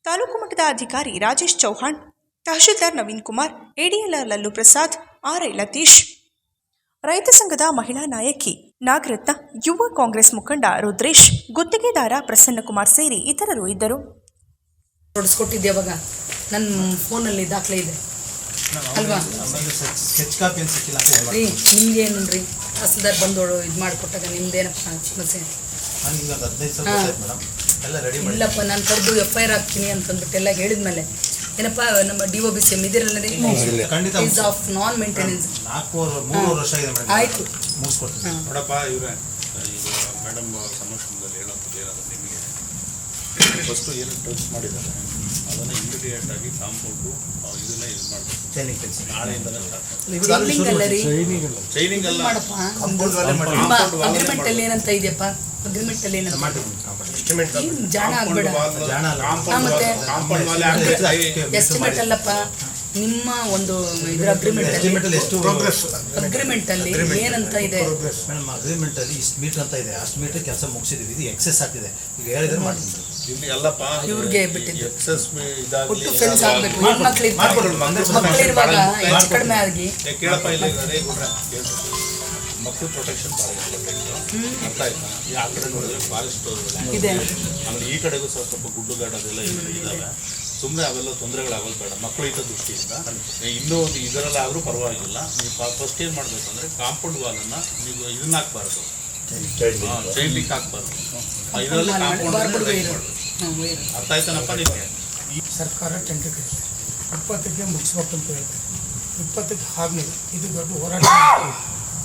ತಾಲೂಕು ಮಟ್ಟದ ಅಧಿಕಾರಿ ರಾಜೇಶ್ ಚೌಹಾಣ್, ತಹಶೀಲ್ದಾರ್ ನವೀನ್ ಕುಮಾರ್, ಎಡಿಎಲ್ಆರ್ ಲಲ್ಲು ಪ್ರಸಾದ್, ಆರ್ಐ ಲತೀಶ್, ರೈತ ಸಂಘದ ಮಹಿಳಾ ನಾಯಕಿ ನಾಗರತ್ನ, ಯುವ ಕಾಂಗ್ರೆಸ್ ಮುಖಂಡ ರುದ್ರೇಶ್, ಗುತ್ತಿಗೆದಾರ ಪ್ರಸನ್ನಕುಮಾರ್ ಸೇರಿ ಇತರರು ಇದ್ದರು. ಹೊಡೆಸ್ಕೊಟ್ಟಿದ್ದೆ ಅವಾಗ ನನ್ನ ಫೋನಲ್ಲಿ ದಾಖಲೆ ಇದೆ ಅಲ್ವಾ ರೀ? ನಿಮ್ಗೇನು ತಹಸೀಲ್ದಾರ್ ಬಂದೋಳು ಇದು ಮಾಡಿಕೊಟ್ಟಾಗ ನಿಮ್ದೇನಪ್ಪ ಸಮಸ್ಯೆ? ಇಲ್ಲಪ್ಪ ನಾನು ಕರೆದು FIR ಹಾಕ್ತೀನಿ ಅಂತಂದ್ಬಿಟ್ಟು ಎಲ್ಲ ಹೇಳಿದ್ಮೇಲೆ ಏನಪ್ಪ ನಮ್ಮ DOBCM ಇದಿರಲ್ಲ ಈಸ್ ಆಫ್ ನಾನ್ ಮೇಂಟೆನೆನ್ಸ್ 3 ವರ್ಷ ಆಯಿತು. ನೋಡಪ್ಪ ಇವರೇ ಈಗ ಮೇಡಮ್ ಸಮಕ್ಷಮದಲ್ಲಿ ಹೇಳೋದು ಏನಾದರೂ ನಿಮಗೆ ಫಸ್ಟು ಏನು ಟಚ್ ಮಾಡಿದ್ದಾರೆ ಅದನ್ನು ಇಮಿಡಿಯೇಟ್ ಆಗಿ ಕಾಂಪೌಂಡು ಇದನ್ನ ಇದು ಮಾಡಬೇಕು. ನಾಳೆಯಿಂದಲೇ ಚೈನಿಂಗ್ ಅಲ್ಲ ಅಗ್ರಿಮೆಂಟ್ ಅಲ್ಲಿ ಏನಂತ ಇದೆಯಪ್ಪ? ಅಗ್ರಿಮೆಂಟ್ ಅಲ್ಲಿ ಜಾಣ ಆಗ್ಬೇಡ. ಎಸ್ಟಿಮೇಟ್ ಅಲ್ಲಪ್ಪ, ನಿಮ್ಮ ಒಂದು ಇದ್ರ ಅಗ್ರಿಮೆಂಟ್ ಅಲ್ಲಿ ಏನಂತ ಇದೆ? ಅಗ್ರಿಮೆಂಟ್ ಅಲ್ಲಿ ಇಷ್ಟು ಮೀಟರ್ ಅಂತ ಇದೆ, ಅಷ್ಟು ಮೀಟರ್ ಕೆಲಸ ಮುಗಿಸಿದೀವಿ. ಇದು ಎಕ್ಸೆಸ್ ಆಗ್ತಿದೆ. ಈಗ ಹೇಳಿದ್ರೆ ಮಾಡ್ತೀನಿ ಅಲ್ಲಪ್ಪ, ಇವ್ರಿಗೆ ಬಿಟ್ಟಿದ್ದು ಎಕ್ಸೆಸ್ ಒಟ್ಟು ಫೆನ್ಸ್ ಆಗ್ಬೇಕು. ಮಕ್ಕಳಿರುವಾಗ ಹೆಚ್ಚು ಕಡಿಮೆ ಆಗಿ ಕೇಳಪ್ಪ ಇಲ್ಲ ಮಕ್ಕಳು ಪ್ರೊಟೆಕ್ಷನ್ ಭಾಳ ಅರ್ಥ ಆಯ್ತಾ? ಆ ಕಡೆ ನೋಡಿದ್ರೆ ಫಾರೆಸ್ಟ್ ಇದೆ, ಆಮೇಲೆ ಈ ಕಡೆಗೂ ಸ್ವಲ್ಪ ಗುಡ್ಡುಗಾಡು ಅದೆಲ್ಲ ಇದಾವೆ. ಸುಮ್ಮನೆ ಅವೆಲ್ಲ ತೊಂದರೆಗಳಾಗೋದು ಬೇಡ ಮಕ್ಕಳ ಹಿತದೃಷ್ಟಿಯಿಂದ ಇನ್ನೂ ಒಂದು ಇದರಲ್ಲಾದರೂ ಪರವಾಗಿಲ್ಲ. ನೀವು ಫಸ್ಟ್ ಏನು ಮಾಡಬೇಕಂದ್ರೆ ಕಾಂಪೌಂಡ್ ವಾಲನ್ನು ನೀವು ಇದನ್ನ ಹಾಕ್ಬಾರ್ದು, ಚೈನ್ ಲಿಂಕ್ ಹಾಕ್ಬಾರ್ದು, ಇದರಲ್ಲಿ ಕಾಂಪೌಂಡ್ ಮಾಡಬೇಕು. ಅರ್ಥ ಆಯ್ತಾನಪ್ಪ ನಿಮಗೆ? ಸರ್ಕಾರ ಟೆಂಟೇಟಿವ್ 20ಕ್ಕೆ ಮುಗಿಸ್ಬೇಕಂತ ಹೇಳ್ತಾರೆ. 20ಕ್ಕೆ ಆಗಲಿಲ್ಲ. ಇದು ದೊಡ್ಡ ಹೋರಾಟ.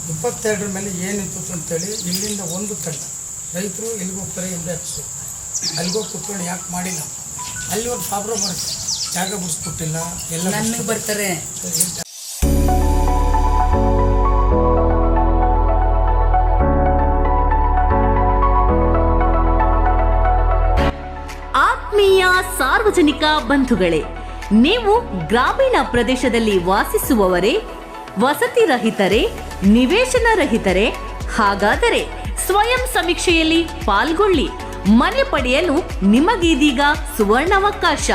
22ರ ಮೇಲೆ ಏನಿತ್ತು ಅಂತೇಳಿ ಇಲ್ಲಿಂದ ಒಂದು ತಂಡ ರೈತರು ಎಲ್ಲಿಗೆ ಹೋಗ್ತಾರೆ ಇಂಡೆಕ್ಸು ಅಲ್ಲಿಗೋಗಿ ಕೂತ್ಕೊಂಡು ಯಾಕೆ ಮಾಡಿಲ್ಲ, ಅಲ್ಲಿ ಒಂದು ಪ್ರಾಬ್ಲಮ್ ಬರುತ್ತೆ, ಜಾಗ ಬಿಡಿಸ್ಕೊಟ್ಟಿಲ್ಲ ಎಲ್ಲ ನನಗೆ ಬರ್ತಾರೆ. ಆತ್ಮೀಯ ಸಾರ್ವಜನಿಕ ಬಂಧುಗಳೇ, ನೀವು ಗ್ರಾಮೀಣ ಪ್ರದೇಶದಲ್ಲಿ ವಾಸಿಸುವವರೇ, ವಸತಿ ರಹಿತರೇ, ನಿವೇಶನ ರಹಿತರೇ? ಹಾಗಾದರೆ ಸ್ವಯಂ ಸಮೀಕ್ಷೆಯಲ್ಲಿ ಪಾಲ್ಗೊಳ್ಳಿ. ಮನೆ ಪಡೆಯಲು ನಿಮಗೀದೀಗ ಸುವರ್ಣಾವಕಾಶ.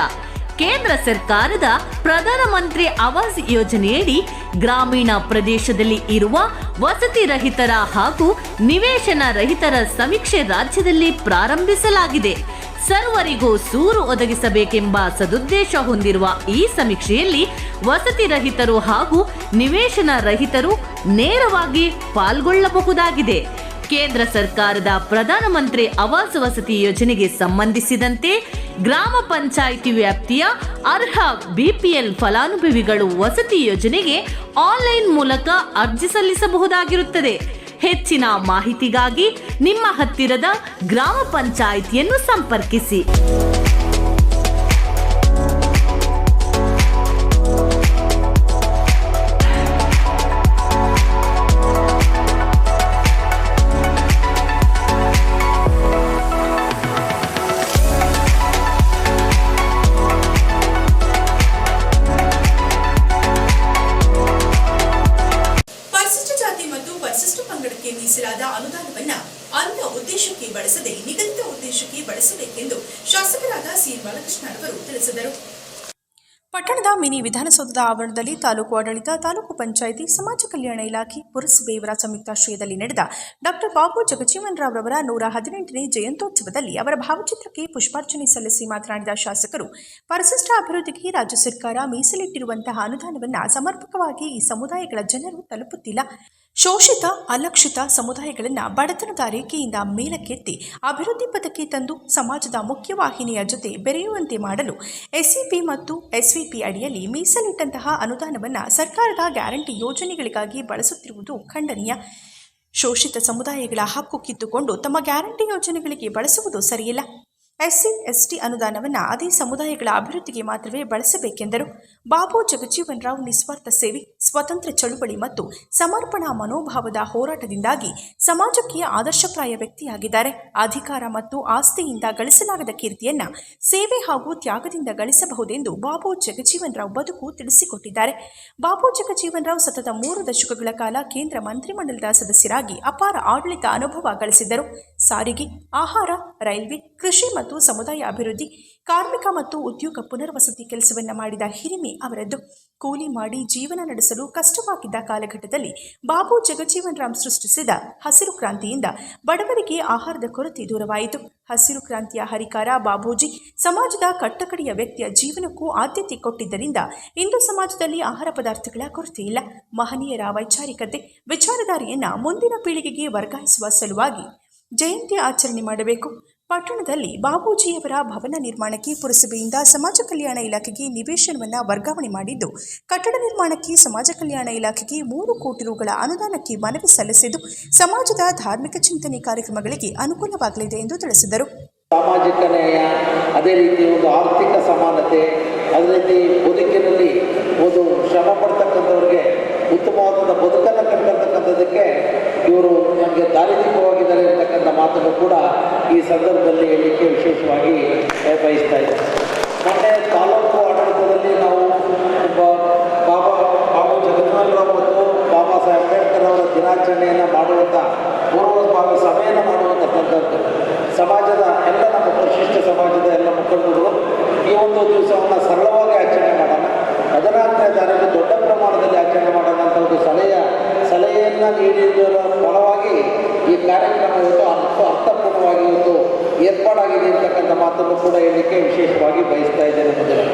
ಕೇಂದ್ರ ಸರ್ಕಾರದ ಪ್ರಧಾನಮಂತ್ರಿ ಆವಾಸ್ ಯೋಜನೆಯಡಿ ಗ್ರಾಮೀಣ ಪ್ರದೇಶದಲ್ಲಿ ಇರುವ ವಸತಿ ರಹಿತರ ಹಾಗೂ ನಿವೇಶನ ರಹಿತರ ಸಮೀಕ್ಷೆ ರಾಜ್ಯದಲ್ಲಿ ಪ್ರಾರಂಭಿಸಲಾಗಿದೆ. ಸರ್ವರಿಗೂ ಸೂರು ಒದಗಿಸಬೇಕೆಂಬ ಸದುದ್ದೇಶ ಹೊಂದಿರುವ ಈ ಸಮೀಕ್ಷೆಯಲ್ಲಿ ವಸತಿ ರಹಿತರು ಹಾಗೂ ನಿವೇಶನ ರಹಿತರು ನೇರವಾಗಿ ಪಾಲ್ಗೊಳ್ಳಬಹುದಾಗಿದೆ. ಕೇಂದ್ರ ಸರ್ಕಾರದ ಪ್ರಧಾನಮಂತ್ರಿ ಆವಾಸ್ ವಸತಿ ಯೋಜನೆಗೆ ಸಂಬಂಧಿಸಿದಂತೆ ಗ್ರಾಮ ಪಂಚಾಯಿತಿ ವ್ಯಾಪ್ತಿಯ ಅರ್ಹ ಬಿಪಿಎಲ್ ಫಲಾನುಭವಿಗಳು ವಸತಿ ಯೋಜನೆಗೆ ಆನ್ಲೈನ್ ಮೂಲಕ ಅರ್ಜಿ ಸಲ್ಲಿಸಬಹುದಾಗಿರುತ್ತದೆ. ಹೆಚ್ಚಿನ ಮಾಹಿತಿಗಾಗಿ ನಿಮ್ಮ ಹತ್ತಿರದ ಗ್ರಾಮ ಪಂಚಾಯಿತಿಯನ್ನು ಸಂಪರ್ಕಿಸಿ. ಪರಿಶಿಷ್ಟ ಜಾತಿ ಮತ್ತು ಪರಿಶಿಷ್ಟ ಪಂಗಡಕ್ಕೆ ಮೀಸಲಾದ ಅನುದಾನವನ್ನ ಅನ್ಯ ಉದ್ದೇಶಕ್ಕೆ ಬಳಸದೆ ನಿಗದಿತ ಉದ್ದೇಶಕ್ಕೆ ಬಳಸಬೇಕೆಂದು ಶಾಸಕರಾದ ಸಿ ಬಾಲಕೃಷ್ಣ ಅವರು ತಿಳಿಸಿದರು. ಪಟ್ಟಣದ ಮಿನಿ ವಿಧಾನಸೌಧದ ಆವರಣದಲ್ಲಿ ತಾಲೂಕು ಆಡಳಿತ, ತಾಲೂಕು ಪಂಚಾಯಿತಿ, ಸಮಾಜ ಕಲ್ಯಾಣ ಇಲಾಖೆ, ಪುರಸಭೆ ಇವರ ಸಂಯುಕ್ತಾಶ್ರಯದಲ್ಲಿ ನಡೆದ ಡಾಕ್ಟರ್ ಬಾಬು ಜಗಜೀವನರಾವ್ ರವರ 118ನೇ ಜಯಂತ್ಯೋತ್ಸವದಲ್ಲಿ ಅವರ ಭಾವಚಿತ್ರಕ್ಕೆ ಪುಷ್ಪಾರ್ಚನೆ ಸಲ್ಲಿಸಿ ಮಾತನಾಡಿದ ಶಾಸಕರು, ಪರಿಶಿಷ್ಟ ಅಭಿವೃದ್ಧಿಗೆ ರಾಜ್ಯ ಸರ್ಕಾರ ಮೀಸಲಿಟ್ಟಿರುವಂತಹ ಅನುದಾನವನ್ನು ಸಮರ್ಪಕವಾಗಿ ಈ ಸಮುದಾಯಗಳ ಜನರು ತಲುಪುತ್ತಿಲ್ಲ. ಶೋಷಿತ, ಅಲಕ್ಷಿತ ಸಮುದಾಯಗಳನ್ನು ಬಡತನದ ರೇಖೆಯಿಂದ ಮೇಲಕ್ಕೆತ್ತಿ ಅಭಿವೃದ್ಧಿ ಪಥಕ್ಕೆ ತಂದು ಸಮಾಜದ ಮುಖ್ಯವಾಹಿನಿಯ ಜೊತೆ ಬೆರೆಯುವಂತೆ ಮಾಡಲು ಎಸ್ಸಿಪಿ ಮತ್ತು ಎಸ್ವಿಪಿ ಅಡಿಯಲ್ಲಿ ಮೀಸಲಿಟ್ಟಂತಹ ಅನುದಾನವನ್ನು ಸರ್ಕಾರದ ಗ್ಯಾರಂಟಿ ಯೋಜನೆಗಳಿಗಾಗಿ ಬಳಸುತ್ತಿರುವುದು ಖಂಡನೀಯ. ಶೋಷಿತ ಸಮುದಾಯಗಳ ಹಕ್ಕು ಕಿತ್ತುಕೊಂಡು ತಮ್ಮ ಗ್ಯಾರಂಟಿ ಯೋಜನೆಗಳಿಗೆ ಬಳಸುವುದು ಸರಿಯಿಲ್ಲ. ಎಸ್ಸಿ ಎಸ್ಟಿ ಅನುದಾನವನ್ನು ಅದೇ ಸಮುದಾಯಗಳ ಅಭಿವೃದ್ಧಿಗೆ ಮಾತ್ರವೇ ಬಳಸಬೇಕೆಂದರು. ಬಾಬು ಜಗಜೀವನರಾವ್ ನಿಸ್ವಾರ್ಥ ಸೇವೆ, ಸ್ವತಂತ್ರ ಚಳುವಳಿ ಮತ್ತು ಸಮರ್ಪಣಾ ಮನೋಭಾವದ ಹೋರಾಟದಿಂದಾಗಿ ಸಮಾಜಕ್ಕೆ ಆದರ್ಶಪ್ರಾಯ ವ್ಯಕ್ತಿಯಾಗಿದ್ದಾರೆ. ಅಧಿಕಾರ ಮತ್ತು ಆಸ್ತಿಯಿಂದ ಗಳಿಸಲಾಗದ ಕೀರ್ತಿಯನ್ನು ಸೇವೆ ಹಾಗೂ ತ್ಯಾಗದಿಂದ ಗಳಿಸಬಹುದೆಂದು ಬಾಬು ಜಗಜೀವನರಾವ್ ಬದುಕು ತಿಳಿಸಿಕೊಟ್ಟಿದ್ದಾರೆ. ಬಾಬು ಜಗಜೀವನರಾವ್ ಸತತ 3 ದಶಕಗಳ ಕಾಲ ಕೇಂದ್ರ ಮಂತ್ರಿಮಂಡಲದ ಸದಸ್ಯರಾಗಿ ಅಪಾರ ಆಡಳಿತ ಅನುಭವ ಗಳಿಸಿದ್ದರು. ಸಾರಿಗೆ, ಆಹಾರ, ರೈಲ್ವೆ, ಕೃಷಿ ಮತ್ತು ಸಮುದಾಯ ಅಭಿವೃದ್ಧಿ, ಕಾರ್ಮಿಕ ಮತ್ತು ಉದ್ಯೋಗ ಪುನರ್ವಸತಿ ಕೆಲಸವನ್ನು ಮಾಡಿದ ಹಿರಿಮೆ ಅವರದ್ದು. ಕೂಲಿ ಮಾಡಿ ಜೀವನ ನಡೆಸಲು ಕಷ್ಟವಾಗಿದ್ದ ಕಾಲಘಟ್ಟದಲ್ಲಿ ಬಾಬು ಜಗಜೀವನರಾಮ್ ಸೃಷ್ಟಿಸಿದ ಹಸಿರು ಕ್ರಾಂತಿಯಿಂದ ಬಡವರಿಗೆ ಆಹಾರದ ಕೊರತೆ ದೂರವಾಯಿತು. ಹಸಿರು ಕ್ರಾಂತಿಯ ಹರಿಕಾರ ಬಾಬೂಜಿ ಸಮಾಜದ ಕಟ್ಟಕಡೆಯ ವ್ಯಕ್ತಿಯ ಜೀವನಕ್ಕೂ ಆದ್ಯತೆ ಕೊಟ್ಟಿದ್ದರಿಂದ ಇಂದು ಸಮಾಜದಲ್ಲಿ ಆಹಾರ ಪದಾರ್ಥಗಳ ಕೊರತೆ ಇಲ್ಲ. ಮಹನೀಯರ ವೈಚಾರಿಕತೆ, ವಿಚಾರಧಾರೆಯನ್ನು ಮುಂದಿನ ಪೀಳಿಗೆಗೆ ವರ್ಗಾಯಿಸುವ ಸಲುವಾಗಿ ಜಯಂತಿ ಆಚರಣೆ ಮಾಡಬೇಕು. ಪಟ್ಟಣದಲ್ಲಿ ಬಾಬೂಜಿಯವರ ಭವನ ನಿರ್ಮಾಣಕ್ಕೆ ಪುರಸಭೆಯಿಂದ ಸಮಾಜ ಕಲ್ಯಾಣ ಇಲಾಖೆಗೆ ನಿವೇಶನವನ್ನು ವರ್ಗಾವಣೆ ಮಾಡಿದ್ದು, ಕಟ್ಟಡ ನಿರ್ಮಾಣಕ್ಕೆ ಸಮಾಜ ಕಲ್ಯಾಣ ಇಲಾಖೆಗೆ 3 ಕೋಟಿ ರುಗಳ ಅನುದಾನಕ್ಕೆ ಮನವಿ ಸಲ್ಲಿಸಿದ್ದು, ಸಮಾಜದ ಧಾರ್ಮಿಕ ಚಿಂತನೆ ಕಾರ್ಯಕ್ರಮಗಳಿಗೆ ಅನುಕೂಲವಾಗಲಿದೆ ಎಂದು ತಿಳಿಸಿದರು. ಸಾಮಾಜಿಕ ನ್ಯಾಯ, ಅದೇ ರೀತಿ ಒಂದು ಆರ್ಥಿಕ ಸಮಾನತೆ, ಅದೇ ರೀತಿ ಬದುಕಿನಲ್ಲಿ ಒಂದು ಶ್ರಮ ಪಡ್ತಕ್ಕಂಥವ್ರಿಗೆ ಉತ್ತಮವಾದ ಬದುಕನ್ನು ಕಟ್ತಕ್ಕಂಥದ್ದಕ್ಕೆ ಇವರು ನಮಗೆ ದಾರಿದೀಪವಾಗಿದ್ದಾರೆ ಅಂತಕ್ಕಂಥ ಮಾತನ್ನು ಕೂಡ ಈ ಸಂದರ್ಭದಲ್ಲಿ ಹೇಳಲಿಕ್ಕೆ ವಿಶೇಷವಾಗಿ ಬಯಸ್ತಾ ಇದ್ದಾರೆ. ಮೊನ್ನೆ ತಾಲೂಕು ಆಡಳಿತದಲ್ಲಿ ನಾವು ಬಾಬು ಜಗಜೀವನರಾವ್ ಮತ್ತು ಬಾಬಾ ಸಾಹೇಬ್ ಅಂಬೇಡ್ಕರ್ ಅವರ ದಿನಾಚರಣೆಯನ್ನು ಮಾಡುವಂಥ ಪೂರ್ವಭಾವಿ ಸಭೆಯನ್ನು ಮಾಡುವಂಥ ಸಂದರ್ಭದಲ್ಲಿ ಸಮಾಜದ ಎಲ್ಲ ನಮ್ಮ ಪರಿಶಿಷ್ಟ ಸಮಾಜದ ಎಲ್ಲ ಮುಖಂಡರು ಈ ಒಂದು ದಿವಸವನ್ನು ಸರಳವಾಗಿ ಆಚರಣೆ ಮಾಡೋಣ, 14ನೇ ತಾರೀಕು ದೊಡ್ಡ ಪ್ರಮಾಣದಲ್ಲಿ ಆಚರಣೆ ಮಾಡೋಣ ಅಂತ ಒಂದು ಸಲಹೆಯನ್ನು ನೀಡಿದ್ದರ ಫಲವಾಗಿ ಈ ಕಾರ್ಯಕ್ರಮ ಇವತ್ತು ಅರ್ಥಪೂರ್ಣವಾಗಿ ಇವತ್ತು ಏರ್ಪಾಡಾಗಿ ಆಗಿದೆ ಅಂತಕ್ಕಂಥ ಮಾತನ್ನು ಕೂಡ ಹೇಳಲಿಕ್ಕೆ ವಿಶೇಷವಾಗಿ ಬಯಸ್ತಾ ಇದ್ದೇನೆ. ಮೊದಲು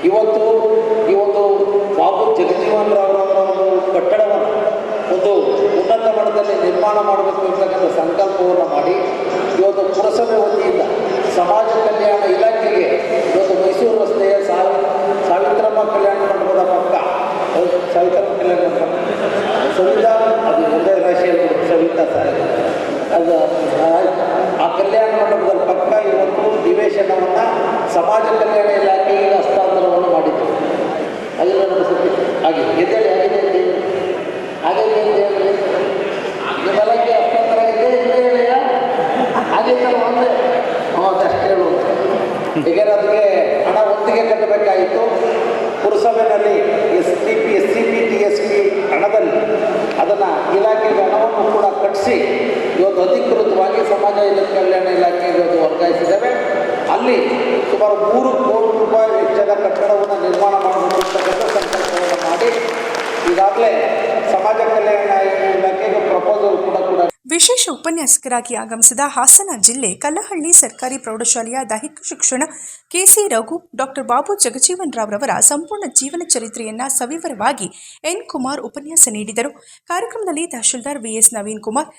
ಇವತ್ತು ಈ ಒಂದು ಬಾಬು ಜಗಜೀವನ್ ರಾವ್ರವರ ಒಂದು ಕಟ್ಟಡವನ್ನು ಒಂದು ಉನ್ನತ ಮಟ್ಟದಲ್ಲಿ ನಿರ್ಮಾಣ ಮಾಡಬೇಕು ಅಂತಕ್ಕಂಥ ಸಂಕಲ್ಪವನ್ನು ಮಾಡಿ ಇವತ್ತು ಪುರಸಭೆ ವತಿಯಿಂದ ಸಮಾಜ ಕಲ್ಯಾಣ ಇಲಾಖೆಗೆ ಇವತ್ತು ಮೈಸೂರು ರಸ್ತೆಯ ಸಾವಿತ್ರಮ್ಮ ಕಲ್ಯಾಣ ಮಂಟಪದ ಪಕ್ಕ ಸಾವಿತ್ರಮ್ಮ ಕಲ್ಯಾಣ ಮಂಟಪ ಸವಿತಾ ಅದು ಒಂದೇ ರಾಶಿಯಲ್ಲಿ ಸವಿತಾ ಸಾರಿ ಅದು ಆ ಕಲ್ಯಾಣ ಮಂಟಪದ ಪಕ್ಕ ಇವತ್ತು ನಿವೇಶನವನ್ನು ಸಮಾಜ ಕಲ್ಯಾಣ ಇಲಾಖೆಗೆ ಹಸ್ತಾಂತರವನ್ನು ಮಾಡಿದ್ರು. ಅದನ್ನು ನಡೆಸುತ್ತೆ ಆಗಿದೆ ಎದ್ದೇಳಿ ಆಗಿದೆ ಅಂತ ಹೇಳಿ ನಿಮ್ಮೆಲ್ಲಕ್ಕೆ ಹಸ್ತಾಂತರ ಇದೆ ಹೇಳಿಯ ಅದೇ ಒಂದೇ ಅದಷ್ಟು ಹೇಳುವುದು. ಈಗ ಅದಕ್ಕೆ ಹಣ ಒತ್ತಿಗೆ ಕಟ್ಟಬೇಕಾಯಿತು. ಪುರಸಭೆಯಲ್ಲಿ SCP ಹಣದಲ್ಲಿ ಅದನ್ನು ಇಲಾಖೆಗೆ ಹಣವನ್ನು ಕೂಡ ಕಟ್ಟಿಸಿ ಇವತ್ತು ಅಧಿಕೃತವಾಗಿ ಸಮಾಜ ಕಲ್ಯಾಣ ಇಲಾಖೆಗೆ ಇವತ್ತು ವರ್ಗಾಯಿಸಿದ್ದೇವೆ. ಅಲ್ಲಿ ಸುಮಾರು 3 ಕೋಟಿ ರೂಪಾಯಿ ವೆಚ್ಚದ ಕಟ್ಟಡವನ್ನು ನಿರ್ಮಾಣ ಮಾಡಬೇಕಂತಕ್ಕಂಥ ಸಂಕಲ್ಪವನ್ನು ಮಾಡಿ ಈಗಾಗಲೇ ಸಮಾಜ ಕಲ್ಯಾಣ ಇಲಾಖೆಗೆ ಪ್ರಪೋಸಲ್ ಕೂಡ ವಿಶೇಷ ಉಪನ್ಯಾಸಕರಾಗಿ ಆಗಮಿಸಿದ ಹಾಸನ ಜಿಲ್ಲೆ ಕಲ್ಲಹಳ್ಳಿ ಸರ್ಕಾರಿ ಪ್ರೌಢಶಾಲೆಯ ದೈಹಿಕ ಶಿಕ್ಷಣ KC ರಘು ಡಾಕ್ಟರ್ ಬಾಬು ಜಗಜೀವನ್ ರಾವ್ರವರ ಸಂಪೂರ್ಣ ಜೀವನ ಚರಿತ್ರೆಯನ್ನು ಸವಿವರವಾಗಿ N ಕುಮಾರ್ ಉಪನ್ಯಾಸ ನೀಡಿದರು. ಕಾರ್ಯಕ್ರಮದಲ್ಲಿ ತಹಶೀಲ್ದಾರ್ VS ನವೀನ್ ಕುಮಾರ್,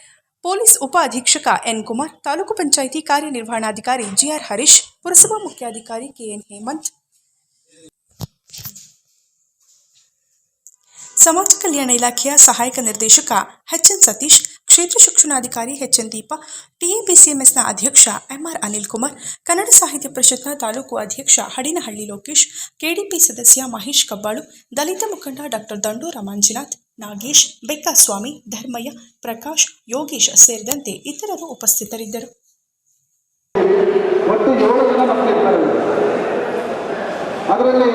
ಪೊಲೀಸ್ ಉಪ ಅಧೀಕ್ಷಕ N ಕುಮಾರ್, ತಾಲೂಕು ಪಂಚಾಯಿತಿ ಕಾರ್ಯನಿರ್ವಹಣಾಧಿಕಾರಿ GR ಹರೀಶ್, ಪುರಸಭಾ ಮುಖ್ಯಾಧಿಕಾರಿ KN ಹೇಮಂತ್, ಸಮಾಜ ಕಲ್ಯಾಣ ಇಲಾಖೆಯ ಸಹಾಯಕ ನಿರ್ದೇಶಕ HN ಸತೀಶ್, ಕ್ಷೇತ್ರ ಶಿಕ್ಷಣಾಧಿಕಾರಿ HN ದೀಪ, TABCMSನ ಅಧ್ಯಕ್ಷ MR ಅನಿಲ್ ಕುಮಾರ್, ಕನ್ನಡ ಸಾಹಿತ್ಯ ಪರಿಷತ್ನ ತಾಲೂಕು ಅಧ್ಯಕ್ಷ ಹಡಿನಹಳ್ಳಿ ಲೋಕೇಶ್, KDP ಸದಸ್ಯ ಮಹೇಶ್ ಕಬ್ಬಾಳು, ದಲಿತ ಮುಖಂಡ ಡಾಕ್ಟರ್ ದಂಡೂರ ಮಂಜುನಾಥ್, ನಾಗೇಶ್, ಬೆಕ್ಕಸ್ವಾಮಿ, ಧರ್ಮಯ್ಯ, ಪ್ರಕಾಶ್, ಯೋಗೇಶ್ ಸೇರಿದಂತೆ ಇತರರು ಉಪಸ್ಥಿತರಿದ್ದರು. ಒಟ್ಟು 7 ಜನ ಮಕ್ಕಳಿದ್ದಾರೆ. ಅದರಲ್ಲಿ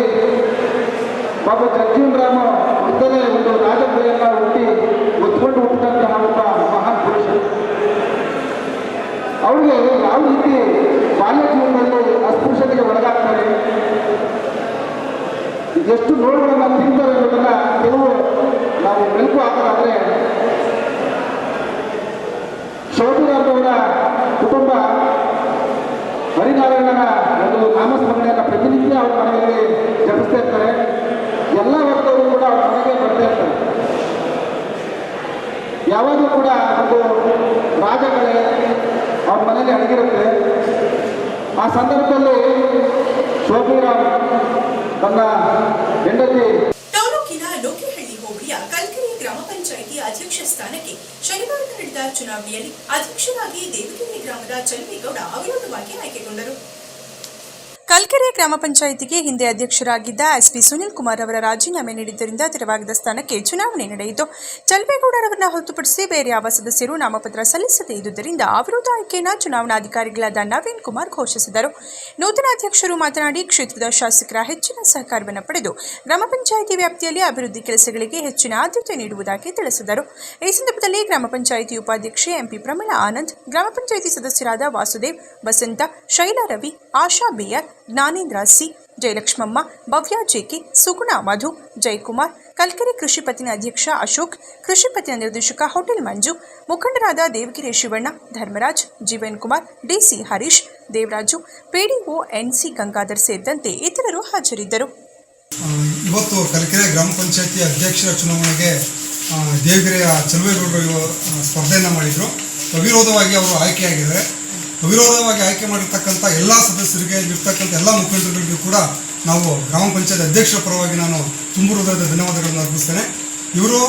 ಬಾಬಾ ಜಗಜೀವನ್ ರಾಮ ಮೊದಲೇ ಒಂದು ರಾಜಕೀಯನ್ನ ಹೊತ್ಕೊಂಡು ಹುಟ್ಟಿದಂತಹ ಒಬ್ಬ ಮಹಾನ್ ಪುರುಷ. ಅವರಿಗೆ ಯಾವ ರೀತಿ ಬಾಲ್ಯ ಜೀವನದಲ್ಲಿ ಅಸ್ಪೃಶ್ಯತೆಗೆ ಒಳಗಾಗ್ತಾರೆ, ಎಷ್ಟು ನೋವುಗಳನ್ನು ತಿಂತಾರೆ ಅನ್ನೋದನ್ನ ಕೆಲವು ನಾವು ಮೆಲುಕು ಹಾಕೋದಾದ್ರೆ, ಶೋಭಿರಾಮ್ರವರ ಕುಟುಂಬ ಹರಿನಾರಾಯಣನ ಒಂದು ನಾಮಸ್ಮರಣೆಯನ್ನು ಪ್ರತಿನಿತ್ಯ ಅವರ ಮನೆಯಲ್ಲಿ ಜಪಿಸ್ತಾ ಇರ್ತಾರೆ. ಎಲ್ಲ ವರ್ಗವರು ಕೂಡ ಅವ್ರ ಮನೆಗೆ ಬರ್ತಾ ಇರ್ತಾರೆ. ಯಾವಾಗಲೂ ಕೂಡ ಒಂದು ರಾಜಗಳೇ ಅವ್ರ ಮನೆಯಲ್ಲಿ ಅಡಗಿರುತ್ತೆ. ಆ ಸಂದರ್ಭದಲ್ಲಿ ಶೋಭಿರಾಮ್ ತನ್ನ ಹೆಂಡತಿ ತಾಲೂಕಿನ ಲೋಕಿಹಳ್ಳಿ ಹೋಬಳಿಯ ಕಲ್ಕೆರೆ ಗ್ರಾಮ ಪಂಚಾಯಿತಿ ಅಧ್ಯಕ್ಷ ಸ್ಥಾನಕ್ಕೆ ಶನಿವಾರ ನಡೆದ ಚುನಾವಣೆಯಲ್ಲಿ ಅಧ್ಯಕ್ಷರಾಗಿ ದೇವಗಿರಿ ಗ್ರಾಮದ ಚಲವೇಗೌಡ ಅವಿರೋಧವಾಗಿ ಆಯ್ಕೆಗೊಂಡರು. ಕಲ್ಕೆರೆ ಗ್ರಾಮ ಪಂಚಾಯಿತಿಗೆ ಹಿಂದೆ ಅಧ್ಯಕ್ಷರಾಗಿದ್ದ SP ಸುನಿಲ್ ಕುಮಾರ್ ಅವರ ರಾಜೀನಾಮೆ ನೀಡಿದ್ದರಿಂದ ತೆರವಾಗಿದ್ದ ಸ್ಥಾನಕ್ಕೆ ಚುನಾವಣೆ ನಡೆಯಿತು. ಚಲವೇಗೌಡರವರನ್ನ ಹೊರತುಪಡಿಸಿ ಬೇರೆ ಯಾವ ಸದಸ್ಯರು ನಾಮಪತ್ರ ಸಲ್ಲಿಸದೇ ಇದ್ದುದರಿಂದ ಅವಿರೋಧ ಆಯ್ಕೆಯನ್ನು ಚುನಾವಣಾಧಿಕಾರಿಗಳಾದ ನವೀನ್ ಕುಮಾರ್ ಘೋಷಿಸಿದರು. ನೂತನ ಅಧ್ಯಕ್ಷರು ಮಾತನಾಡಿ, ಕ್ಷೇತ್ರದ ಶಾಸಕರ ಹೆಚ್ಚಿನ ಸಹಕಾರವನ್ನು ಪಡೆದು ಗ್ರಾಮ ಪಂಚಾಯಿತಿ ವ್ಯಾಪ್ತಿಯಲ್ಲಿ ಅಭಿವೃದ್ಧಿ ಕೆಲಸಗಳಿಗೆ ಹೆಚ್ಚಿನ ಆದ್ಯತೆ ನೀಡುವುದಾಗಿ ತಿಳಿಸಿದರು. ಈ ಸಂದರ್ಭದಲ್ಲಿ ಗ್ರಾಮ ಪಂಚಾಯಿತಿ ಉಪಾಧ್ಯಕ್ಷೆ MP ಪ್ರಮೀಳಾ ಆನಂದ್, ಗ್ರಾಮ ಪಂಚಾಯಿತಿ ಸದಸ್ಯರಾದ ವಾಸುದೇವ್, ಬಸಂತ, ಶೈಲಾ ರವಿ, ಆಶಾ ಬೇಯರ್, ಜ್ಞಾನೇಂದ್ರ ಸಿ, ಜಯಲಕ್ಷ್ಮಮ್ಮ, ಭವ್ಯ JK, ಸುಗುಣ ಮಧು, ಜಯಕುಮಾರ್, ಕಲ್ಕೆರೆ ಕೃಷಿ ಪತ್ತಿನ ಅಧ್ಯಕ್ಷ ಅಶೋಕ್, ಕೃಷಿ ಪತ್ತಿನ ನಿರ್ದೇಶಕ ಹೋಟೆಲ್ ಮಂಜು, ಮುಖಂಡರಾದ Devagiri Shivanna, Dharmaraj, Jeevan Kumar, DC Harish, Devaraju, PDO NC Gangadhar ಸೇರಿದಂತೆ ಇತರರು ಹಾಜರಿದ್ದರು. ಇವತ್ತು ಕಲ್ಕೆರೆ ಗ್ರಾಮ ಪಂಚಾಯಿತಿ ಅಧ್ಯಕ್ಷರ ಚುನಾವಣೆಗೆ ದೇವಗಿರಿಯ ಚಲವೇಗೌಡರು ಸ್ಪರ್ಧೆಯನ್ನು ಮಾಡಿದರು. ಅವಿರೋಧವಾಗಿ ಅವರು ಆಯ್ಕೆಯಾಗಿದ್ದಾರೆ. ಅವಿರೋಧವಾಗಿ ಆಯ್ಕೆ ಮಾಡಿರ್ತಕ್ಕಂಥ ಎಲ್ಲ ಸದಸ್ಯರಿಗೆ, ಇರ್ತಕ್ಕಂಥ ಎಲ್ಲ ಮುಖಂಡರುಗಳಿಗೂ ಕೂಡ ನಾವು ಗ್ರಾಮ ಪಂಚಾಯತ್ ಅಧ್ಯಕ್ಷರ ಪರವಾಗಿ ನಾನು ತುಂಬ ಹೃದಯದ ಧನ್ಯವಾದಗಳನ್ನು ಅರ್ಪಿಸ್ತೇನೆ. ಇವರು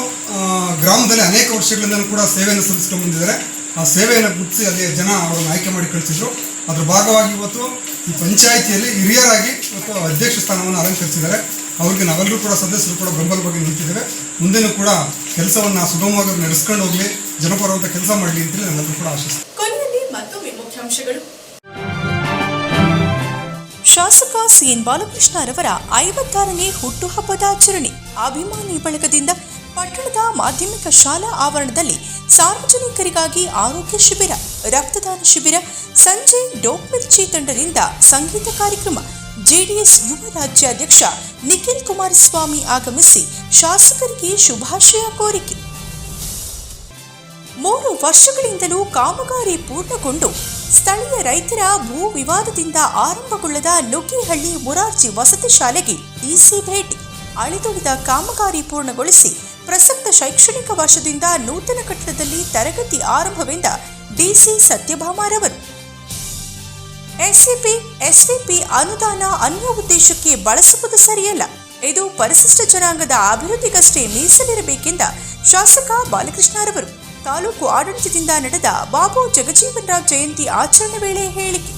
ಗ್ರಾಮದಲ್ಲಿ ಅನೇಕ ವರ್ಷಗಳಿಂದಲೂ ಕೂಡ ಸೇವೆಯನ್ನು ಸಲ್ಲಿಸ್ಕೊಂಡು ಬಂದಿದ್ದಾರೆ. ಆ ಸೇವೆಯನ್ನು ಗುರುತಿಸಿ ಅಲ್ಲಿ ಜನ ಅವರನ್ನು ಆಯ್ಕೆ ಮಾಡಿ ಕಳಿಸಿದ್ರು. ಅದರ ಭಾಗವಾಗಿ ಇವತ್ತು ಈ ಪಂಚಾಯಿತಿಯಲ್ಲಿ ಹಿರಿಯರಾಗಿ ಇವತ್ತು ಅಧ್ಯಕ್ಷ ಸ್ಥಾನವನ್ನು ಅಲಂಕರಿಸಿದ್ದಾರೆ. ಅವ್ರಿಗೆ ನಾವೆಲ್ಲರೂ ಕೂಡ ಸದಸ್ಯರು ಕೂಡ ಬೆಂಬಲವಾಗಿ ನಿಂತಿದ್ದೇವೆ. ಮುಂದೆನೂ ಕೂಡ ಕೆಲಸವನ್ನು ಸುಗಮವಾಗಿ ನಡೆಸ್ಕೊಂಡು ಹೋಗಲಿ, ಜನಪರವಾದ ಕೆಲಸ ಮಾಡಲಿ ಅಂತೇಳಿ ನಾವೆಲ್ಲರೂ ಕೂಡ ಆಶಿಸ್ತೀವಿ. ಮತ್ತೊಮ್ಮೆ ಮುಖ್ಯಾಂಶಗಳು. ಶಾಸಕ CN ಬಾಲಕೃಷ್ಣರವರ 56ನೇ ಹುಟ್ಟುಹಬ್ಬದ ಆಚರಣೆ. ಅಭಿಮಾನಿ ಬಳಗದಿಂದ ಪಟ್ಟಣದ ಮಾಧ್ಯಮಿಕ ಶಾಲಾ ಆವರಣದಲ್ಲಿ ಸಾರ್ವಜನಿಕರಿಗಾಗಿ ಆರೋಗ್ಯ ಶಿಬಿರ, ರಕ್ತದಾನ ಶಿಬಿರ, ಸಂಜೆ ಡೋಪ್ ಮಿರ್ಚಿ ತಂಡದಿಂದ ಸಂಗೀತ ಕಾರ್ಯಕ್ರಮ. JDS ಯುವ ರಾಜ್ಯಾಧ್ಯಕ್ಷ ನಿಖಿಲ್ ಕುಮಾರಸ್ವಾಮಿ ಆಗಮಿಸಿ ಶಾಸಕರಿಗೆ ಶುಭಾಶಯ ಕೋರಿಕೆ. 3 ವರ್ಷಗಳಿಂದಲೂ ಕಾಮಗಾರಿ ಪೂರ್ಣಗೊಂಡು ಸ್ಥಳೀಯ ರೈತರ ಭೂ ವಿವಾದದಿಂದ ಆರಂಭಗೊಳ್ಳದ ನುಗ್ಗೇಹಳ್ಳಿ ಮುರಾರ್ಜಿ ವಸತಿ ಶಾಲೆಗೆ ಡಿಸಿ ಭೇಟಿ. ಅಳಿದುಳಿದ ಕಾಮಗಾರಿ ಪೂರ್ಣಗೊಳಿಸಿ ಪ್ರಸಕ್ತ ಶೈಕ್ಷಣಿಕ ವರ್ಷದಿಂದ ನೂತನ ಕಟ್ಟಡದಲ್ಲಿ ತರಗತಿ ಆರಂಭವೆಂದ ಡಿಸಿ ಸತ್ಯಭಾಮಾರವರು. ಎಸ್ಸಿಪಿ ಅನುದಾನ ಅನ್ಯ ಉದ್ದೇಶಕ್ಕೆ ಬಳಸುವುದು ಸರಿಯಲ್ಲ. ಇದು ಪರಿಶಿಷ್ಟ ಜನಾಂಗದ ಅಭಿವೃದ್ಧಿಗಷ್ಟೇ ಮೀಸಲಿರಬೇಕೆಂದ ಶಾಸಕ ಬಾಲಕೃಷ್ಣರವರು ತಾಲೂಕು ಆಡಳಿತದಿಂದ ನಡೆದ ಬಾಬು ಜಗಜೀವನರಾವ್ ಜಯಂತಿ ಆಚರಣೆ ವೇಳೆ ಹೇಳಿಕೆ.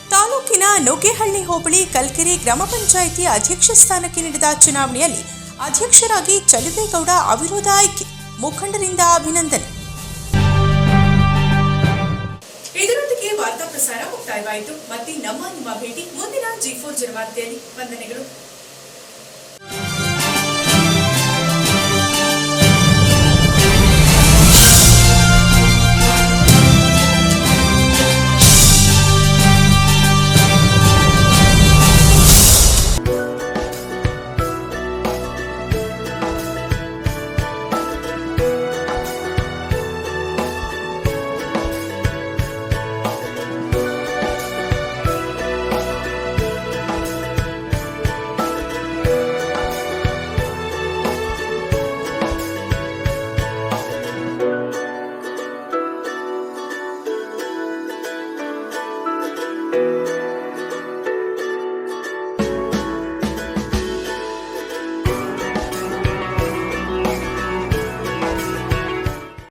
ತಾಲೂಕಿನ ನುಗ್ಗೇಹಳ್ಳಿ ಹೋಬಳಿ ಕಲ್ಕೆರೆ ಗ್ರಾಮ ಪಂಚಾಯಿತಿ ಅಧ್ಯಕ್ಷ ಸ್ಥಾನಕ್ಕೆ ನಡೆದ ಚುನಾವಣೆಯಲ್ಲಿ ಅಧ್ಯಕ್ಷರಾಗಿ ಚಲುವೇಗೌಡ ಅವಿರೋಧ ಆಯ್ಕೆ. ಮುಖಂಡರಿಂದ ಅಭಿನಂದನೆ. ಇದರೊಂದಿಗೆ ವಾರ್ತಾ ಪ್ರಸಾರ ಮುಕ್ತಾಯವಾಯಿತು. ಮತ್ತೆ ನಿಮ್ಮ ಭೇಟಿ ಮುಂದಿನ G4 ಜನವಾರ್ತೆಯಲ್ಲಿ. ವಂದನೆಗಳು.